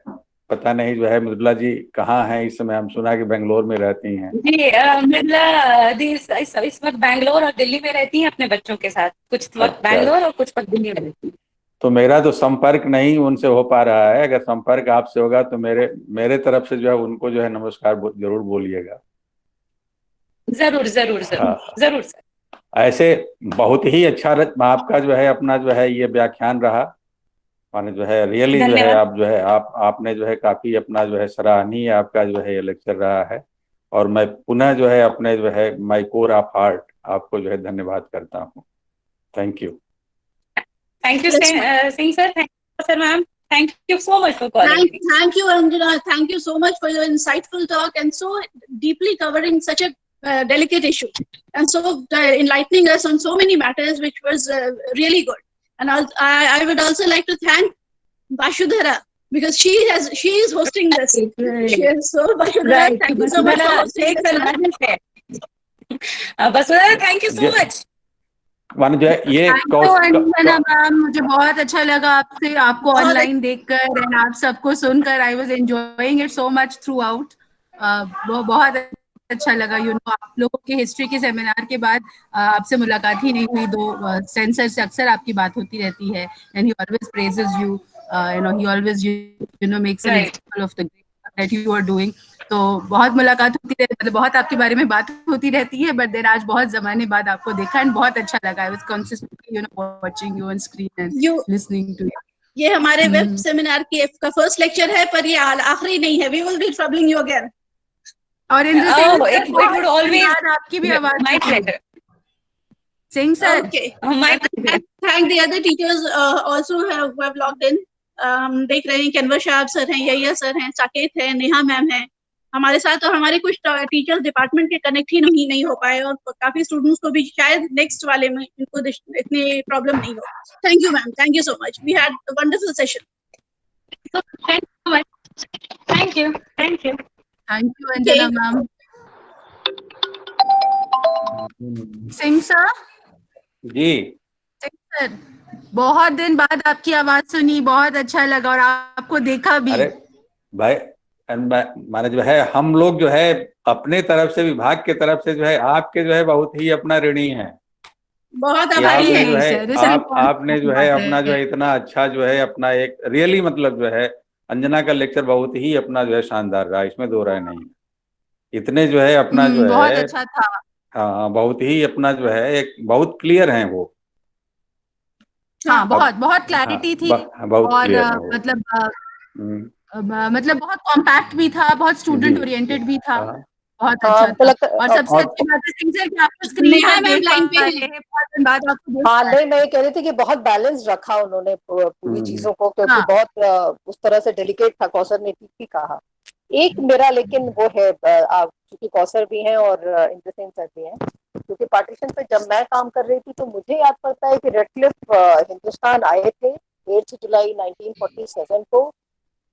[SPEAKER 10] पता नहीं जो है मृदुला जी कहाँ हैं इस समय? हम सुना कि बेंगलोर में रहती हैं।
[SPEAKER 1] जी, मृदुला इस वक्त बेंगलोर और दिल्ली में रहती हैं अपने बच्चों के साथ। कुछ वक्त बेंगलोर और कुछ वक्त दिल्ली में रहती हैं। तो
[SPEAKER 10] मेरा तो संपर्क नहीं उनसे हो पा रहा है। अगर संपर्क आपसे होगा तो मेरे तरफ से जो है उनको जो है नमस्कार जरूर बोलिएगा।
[SPEAKER 1] जरूर जरूर जरूर जरूर सर।
[SPEAKER 10] ऐसे बहुत ही अच्छा आपका जो है अपना जो है ये व्याख्यान रहा, माने जो है रियली जो है आप जो है आपने जो है काफी अपना जो है सराहनीय आपका जो है ये लेक्चर रहा है। और मैं पुनः जो है अपने जो है माय कोर ऑफ हार्ट आपको जो है धन्यवाद करता हूँ। Thank you.
[SPEAKER 1] Thank you Singh sir. Thank you sir ma'am. Thank you so much for calling me.
[SPEAKER 2] Thank you, Anjana. Thank you so much for your insightful talk and so deeply covering such a delicate issue and so enlightening us on so many matters, which was really good. And I would also like to thank Vashudhara because she is hosting this. So Vashudhara, thank you so much for hosting this.
[SPEAKER 1] Vasudha, thank you so much.
[SPEAKER 10] मान जो है ये
[SPEAKER 11] Anjana ma'am, मुझे बहुत अच्छा लगा आपसे आपको ऑनलाइन देखकर एंड आप सबको सुनकर। I was enjoying it so much through out. बहुत अच्छा लगा। आप लोगों के हिस्ट्री के सेमिनार के बाद आपसे मुलाकात ही नहीं हुई। दो सेंसर से अक्सर आपकी बात होती रहती है and he always praises you, he always makes an example of the that you are doing. तो बहुत मुलाकात होती रहती, मतलब बहुत आपके बारे में बात होती रहती है, बट देन आज बहुत जमाने बाद आपको देखा एंड बहुत अच्छा लगा। I was consistently watching you on screen and listening to you.
[SPEAKER 2] ये हमारे वेब सेमिनार का फर्स्ट लेक्चर है, पर ये आखिरी नहीं है। We will be troubling you again.
[SPEAKER 11] और इन
[SPEAKER 1] it would always
[SPEAKER 11] आपकी भी आवाज
[SPEAKER 1] my pleasure.
[SPEAKER 11] Singh sir.
[SPEAKER 2] Okay. Thank the other teachers also who have logged in. देख रहे हैं कन्वर शाह सर हैं, यहिया सर हैं, साकेत है, नेहा मैम है हमारे साथ, और हमारे कुछ टीचर्स डिपार्टमेंट के कनेक्ट ही नहीं हो पाए, और काफी स्टूडेंट्स को भी शायद नेक्स्ट वाले में इनको इतनी प्रॉब्लम नहीं हो। Thank you ma'am, thank you so much. We had a wonderful session.
[SPEAKER 8] Thank you
[SPEAKER 11] Anjana ma'am. Singh sir
[SPEAKER 10] ji,
[SPEAKER 11] sir बहुत दिन बाद आपकी आवाज सुनी, बहुत अच्छा लगा, और आपको देखा भी।
[SPEAKER 10] अरे भाई माने जो है हम लोग जो है अपने तरफ से, विभाग के तरफ से जो है आपके जो है बहुत ही अपना ऋणी है।
[SPEAKER 2] बहुत
[SPEAKER 10] आभारी है जो है आपने जो है अपना जो है इतना अच्छा जो है अपना एक रियली मतलब जो है अंजना का लेक्चर बहुत ही अपना जो है शानदार रहा, इसमें दो राय नहीं। इतने जो है अपना जो
[SPEAKER 11] बहुत
[SPEAKER 10] है
[SPEAKER 11] अच्छा था।
[SPEAKER 10] हाँ बहुत ही अपना जो है एक बहुत क्लियर है वो।
[SPEAKER 11] हाँ बहुत क्लैरिटी थी,
[SPEAKER 10] बहुत
[SPEAKER 11] और
[SPEAKER 10] क्लियर
[SPEAKER 11] मतलब बहुत कॉम्पैक्ट भी था, बहुत स्टूडेंट ओरिएंटेड भी था। बहुत अच्छा था। और सबसे अच्छी बात है सिंह सर कि आपको स्क्रीन पर देख लाइन पे है, बहुत दिन बाद आपको।
[SPEAKER 12] हाँ नहीं, मैं ये कह रही थी कि बहुत बैलेंस रखा उन्होंने पूरी चीजों को, क्योंकि बहुत उस तरह से डेलिकेट था। कौसर ने ठीक ही कहा। एक मेरा लेकिन वो है, आप क्योंकि कौसर भी हैं और इंद्रसेन सर भी हैं, क्योंकि पार्टीशन पे जब मैं काम कर रही थी तो मुझे याद पड़ता है कि रेडक्लिफ हिंदुस्तान आए थे 8 जुलाई 1947 को,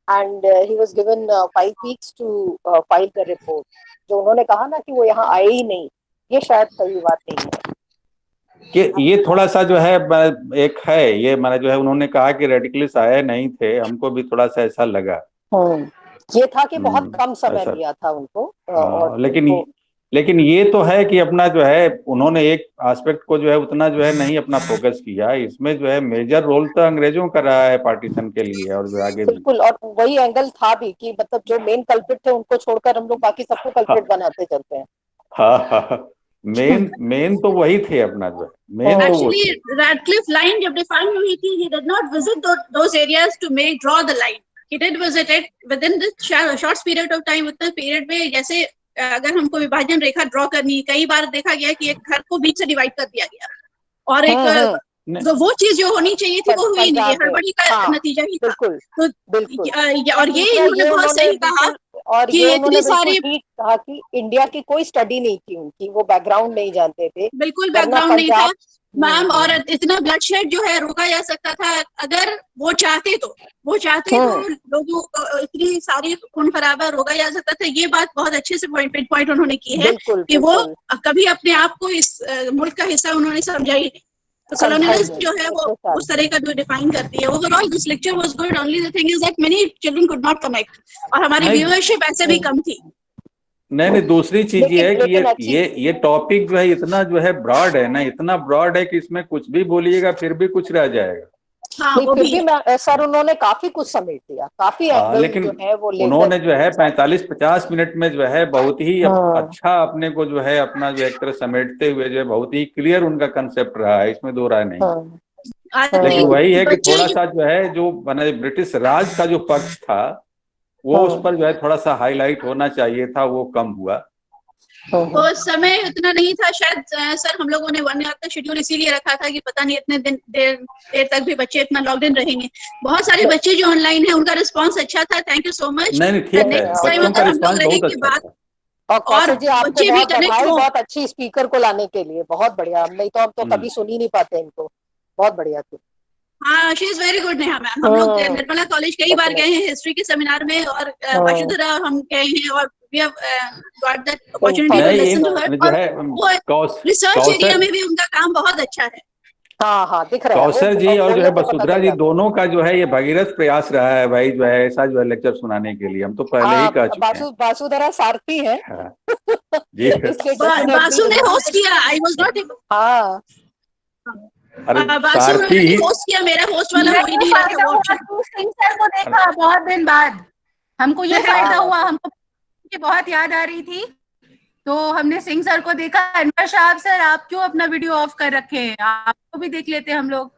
[SPEAKER 12] and he was given 5 weeks to file the report. जो उन्होंने कहा ना कि वो यहाँ आए ही नहीं, ये शायद सही बात नहीं है।
[SPEAKER 10] कि ये थोड़ा सा जो है एक है ये माना जो है उन्होंने कहा कि रेडिकलिस्ट आए नहीं थे, हमको भी थोड़ा सा ऐसा लगा।
[SPEAKER 12] ये था कि बहुत कम समय दिया था उनको। और
[SPEAKER 10] लेकिन ये तो है कि अपना जो है उन्होंने एक एस्पेक्ट को जो है उतना जो है नहीं अपना फोकस किया। इसमें जो है मेजर रोल तो अंग्रेजों का रहा है पार्टीशन के लिए, और जो आगे
[SPEAKER 12] बिल्कुल, और वही एंगल था भी कि मतलब जो मेन कल्प्रिट थे उनको छोड़कर हम लोग बाकी सबको कल्प्रिट बनाते चलते हैं।
[SPEAKER 10] हाँ मेन तो वही थे अपना जो मेन तो
[SPEAKER 2] एक्चुअली रैडक्लिफ लाइन जब डिफाइन हुई थी, he did not visit those areas to make draw the line. He did visit it within this short period of time। उतना पीरियड में जैसे अगर हमको विभाजन रेखा ड्रॉ करनी, कई बार देखा गया कि एक घर को बीच से डिवाइड कर दिया गया, और एक तो वो चीज जो होनी चाहिए थी वो हुई नहीं। हड़बड़ी का नतीजा ही था। तो और ये इन्होंने बहुत सही कहा,
[SPEAKER 12] और ये इतनी सारी कहा कि इंडिया की कोई स्टडी नहीं थी उनकी, वो बैकग्राउंड नहीं जानते थे,
[SPEAKER 2] बिल्कुल बैकग्राउंड नहीं था मैम। और इतना ब्लडशेड जो है रोका जा सकता था अगर वो चाहते तो लोगों इतनी सारी खून खराबा रोका जा सकता था। ये बात बहुत अच्छे से पॉइंट उन्होंने की है कि वो कभी अपने आप को इस मुल्क का हिस्सा उन्होंने समझा ही। तो colonialism जो है वो उस तरह का जो डिफाइन करती है। Overall this lecture was good, only the thing is that many children could not connect, और हमारी व्यूअरशिप ऐसे भी कम थी।
[SPEAKER 10] नहीं दूसरी चीज ये है कि ये टॉपिक जो है इतना जो है ब्रॉड है ना, इतना ब्रॉड है कि इसमें कुछ भी बोलिएगा फिर भी कुछ रह जाएगा।
[SPEAKER 12] हाँ, फिर भी सर उन्होंने काफी कुछ समेट दिया, काफी
[SPEAKER 10] लेकिन
[SPEAKER 12] जो है वो
[SPEAKER 10] उन्होंने जो है 45-50 मिनट में जो है बहुत ही अच्छा अपने को जो है अपना जो एक तरह समेटते हुए जो है बहुत ही क्लियर उनका कंसेप्ट रहा है, इसमें दो राय नहीं। लेकिन वही है कि थोड़ा सा जो है जो बना ब्रिटिश राज का जो पक्ष था वो उस पर जो है थोड़ा सा हाईलाइट होना चाहिए था, वो कम हुआ।
[SPEAKER 2] वो समय उतना नहीं था शायद सर। हम लोगों ने 1 ईयर का शेड्यूल इसीलिए रखा था कि पता नहीं इतने दिन देर तक भी बच्चे इतना लॉग इन रहेंगे। बहुत सारे बच्चे जो ऑनलाइन हैं उनका रिस्पांस अच्छा था, थैंक यू सो मच।
[SPEAKER 10] नहीं ठीक है, बच्चों का रिस्पांस बहुत अच्छा था।
[SPEAKER 12] और जी आपको बहुत अच्छी स्पीकर को लाने के लिए बहुत बढ़िया, नहीं तो हम तो कभी सुन ही नहीं पाते इनको, बहुत बढ़िया थी।
[SPEAKER 2] हाँ, she is very good Neha ma'am. हम लोग निर्मला कॉलेज कई बार गए हैं हिस्ट्री के सेमिनार में, और वसुंधरा हम गए हैं, और we have got that opportunity to listen to her.
[SPEAKER 10] जो है
[SPEAKER 2] वो रिसर्च एरिया में भी उनका काम बहुत अच्छा है।
[SPEAKER 12] हाँ हाँ, दिख रहा है।
[SPEAKER 10] कौसर जी और जो है वसुंधरा जी दोनों का जो है ये भगीरथ प्रयास रहा है भाई, जो है ऐसा जो है लेक्चर सुनाने के लिए। हम तो पहले ही कह चुके हैं।
[SPEAKER 12] वासुधरा सारथी है।
[SPEAKER 10] जी
[SPEAKER 2] बासु ने होस्ट किया, आई वाज नॉट एबल।
[SPEAKER 12] हाँ,
[SPEAKER 10] अरे
[SPEAKER 2] बासु
[SPEAKER 10] सारथी
[SPEAKER 2] ने होस्ट किया, मेरा होस्ट वाला हो ही नहीं रहा था। वो
[SPEAKER 11] सिंह सर को देखा बहुत दिन बाद, हमको ये फायदा हुआ, हमको की बहुत याद आ रही थी, तो हमने सिंह सर को देखा। अनवर शाह सर, आप क्यों अपना वीडियो ऑफ कर रखे हैं, आपको भी देख लेते हम लोग।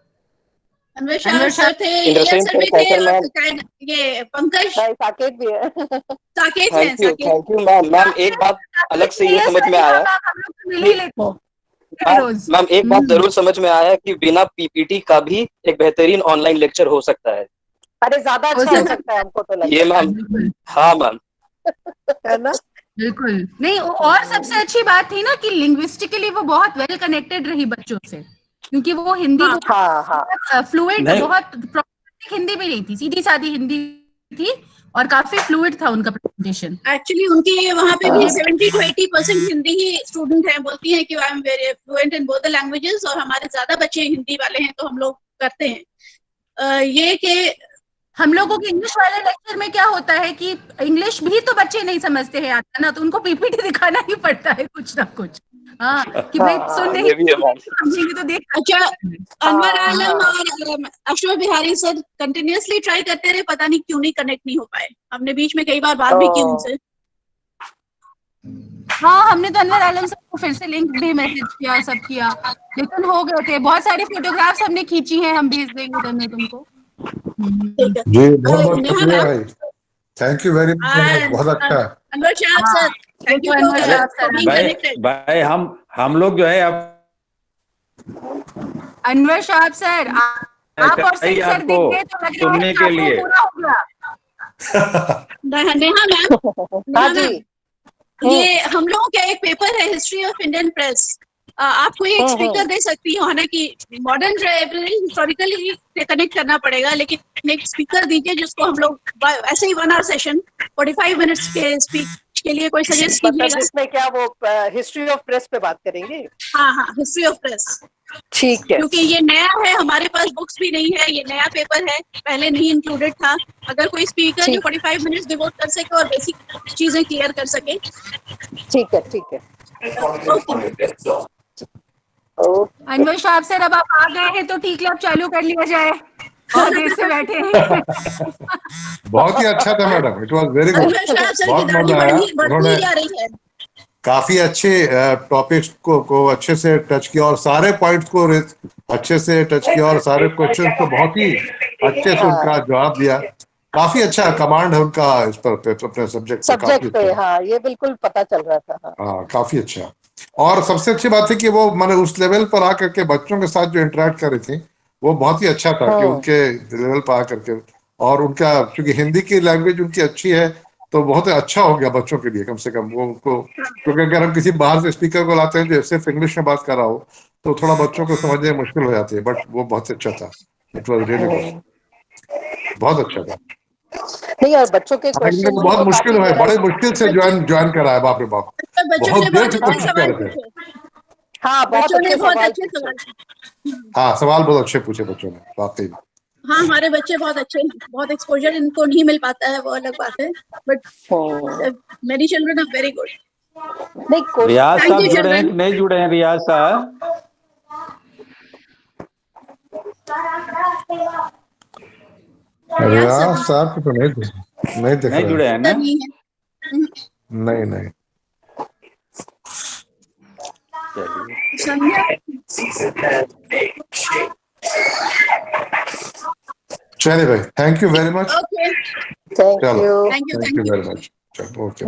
[SPEAKER 2] अनवर शाह सर थे, ये सर भी थे, और ये पंकज
[SPEAKER 12] साकेत भी है।
[SPEAKER 2] साकेत है।
[SPEAKER 6] Thank you ma'am. मैम एक बात अलग से ये समझ में आया, मैम एक बात जरूर समझ में आया कि बिना पीपीटी का भी एक बेहतरीन ऑनलाइन लेक्चर हो सकता है।
[SPEAKER 12] अरे ज्यादा अच्छा हो सकता है, हमको तो लगता है।
[SPEAKER 6] ये मैम, हाँ मैम,
[SPEAKER 12] है ना?
[SPEAKER 11] बिल्कुल नहीं। और सबसे अच्छी बात थी ना कि लिंग्विस्टिकली वो बहुत वेल कनेक्टेड रही बच्चों से, क्योंकि वो हिंदी फ्लुएंट, बहुत प्रॉब्लमेटिक हिंदी भी नहीं थी, सीधी सादी हिंदी थी, और काफी फ्लूइड था उनका प्रेजेंटेशन।
[SPEAKER 2] एक्चुअली उनकी वहाँ पे भी 70 to 80% हिंदी ही स्टूडेंट हैं, बोलती हैं कि I am very fluent in both the languages, और हमारे ज्यादा बच्चे हिंदी वाले हैं, तो हम लोग करते हैं ये कि
[SPEAKER 11] हम लोगों के इंग्लिश वाले लेक्चर में क्या होता है कि इंग्लिश भी तो बच्चे नहीं समझते हैं आता ना, तो उनको पीपीटी दिखाना ही पड़ता है कुछ ना कुछ। हाँ, कि भाई सुनने समझेंगे तो देख।
[SPEAKER 2] अच्छा, अनवर आलम और Ashok Bihari sir continuously try करते रहे, पता नहीं क्यों नहीं कनेक्ट नहीं हो पाए। हमने बीच में कई बार बात भी की उनसे।
[SPEAKER 11] हाँ, हमने तो अनवर आलम सर को फिर से लिंक भी मैसेज किया, सब किया, लेकिन हो गए थे। बहुत सारी फोटोग्राफ्स हमने खींची हैं, हम भेज देंगे उधर तुमको।
[SPEAKER 13] जी बहुत शुक्रिया भाई, थैंक यू वेरी मच, बहुत अच्छा।
[SPEAKER 2] Anwar Shah sir, thank you
[SPEAKER 10] भाई। हम लोग जो है अब
[SPEAKER 11] अनवर शाह सर, आप और सिंह सर दिख गए तो लग रहा है
[SPEAKER 10] के लिए
[SPEAKER 11] पूरा हो गया।
[SPEAKER 2] नेहा मैम, ये हम लोगों का एक पेपर है हिस्ट्री ऑफ इंडियन प्रेस, आपको एक स्पीकर दे सकती हूँ, हालांकि मॉडर्न लाइब्रेरी हिस्टोरिकली कनेक्ट करना पड़ेगा, लेकिन एक स्पीकर दीजिए जिसको हम लोग ऐसे ही 1 hour सेशन 45 मिनट्स के स्पीच के लिए कोई सजेस्ट कीजिएगा।
[SPEAKER 12] इसमें क्या वो हिस्ट्री ऑफ प्रेस पे बात करेंगे?
[SPEAKER 2] हाँ, हिस्ट्री ऑफ प्रेस,
[SPEAKER 12] ठीक है।
[SPEAKER 2] क्योंकि ये नया है, हमारे पास बुक्स भी नहीं है, ये नया पेपर है, पहले नहीं इंक्लूडेड था। अगर कोई स्पीकर जो 45 मिनट्स डिवोट कर सके और बेसिक चीजें क्लियर कर सके।
[SPEAKER 12] ठीक है, ठीक है।
[SPEAKER 11] अनवर शाह सर, अब आप आ गए हैं तो टी क्लब चालू कर लिया जाए, बहुत देर से बैठे हैं।
[SPEAKER 13] बहुत ही अच्छा था madam, it was very good, बहुत मजा आया। उन्होंने काफी अच्छे टॉपिक्स को अच्छे से टच किया, और सारे पॉइंट्स को अच्छे से टच किया, और सारे क्वेश्चन को बहुत ही अच्छे से उनका जवाब दिया। काफी अच्छा कमांड है उनका इस पर, अपने सब्जेक्ट
[SPEAKER 12] पे। हाँ, ये बिल्कुल पता चल रहा था।
[SPEAKER 13] हाँ, काफी अच्छा। और सबसे अच्छी बात है कि वो मैंने उस लेवल पर आकर के बच्चों के साथ जो इंटरेक्ट कर रही थी वो बहुत ही अच्छा था, कि उनके लेवल पर आकर के, और उनका क्योंकि हिंदी की लैंग्वेज उनकी अच्छी है तो बहुत अच्छा हो गया बच्चों के लिए, कम से कम वो उनको, क्योंकि अगर हम किसी बाहर से स्पीकर को लाते हैं जो सिर्फ इंग्लिश में बात कर रहा हो तो थोड़ा बच्चों को समझने में मुश्किल हो जाती है, बट वो बहुत अच्छा था। इट वॉज रियली गुड, बहुत अच्छा था।
[SPEAKER 12] नहीं, और बच्चों के क्वेश्चन
[SPEAKER 13] बहुत मुश्किल है, बड़े मुश्किल से ज्वाइन करा है, बाप रे बाप, बहुत देर से कोशिश कर रहे थे।
[SPEAKER 12] हाँ, बहुत अच्छे सवाल।
[SPEAKER 13] हाँ, सवाल बहुत अच्छे पूछे बच्चों ने, वाकई।
[SPEAKER 2] हाँ, हमारे बच्चे बहुत अच्छे हैं, बहुत एक्सपोजर इनको नहीं मिल पाता है, वो अलग बात है, बट मेरी चिल्ड्रन आर वेरी गुड।
[SPEAKER 10] रियाज साहब जुड़े हैं कि नहीं जुड़े हैं? रियाज साहब,
[SPEAKER 13] रियाज साहब को तो नहीं देख
[SPEAKER 10] नहीं जुड़े हैं ना?
[SPEAKER 13] नहीं। चलिए भाई, thank you very much.
[SPEAKER 12] Thank you
[SPEAKER 13] very much. Okay.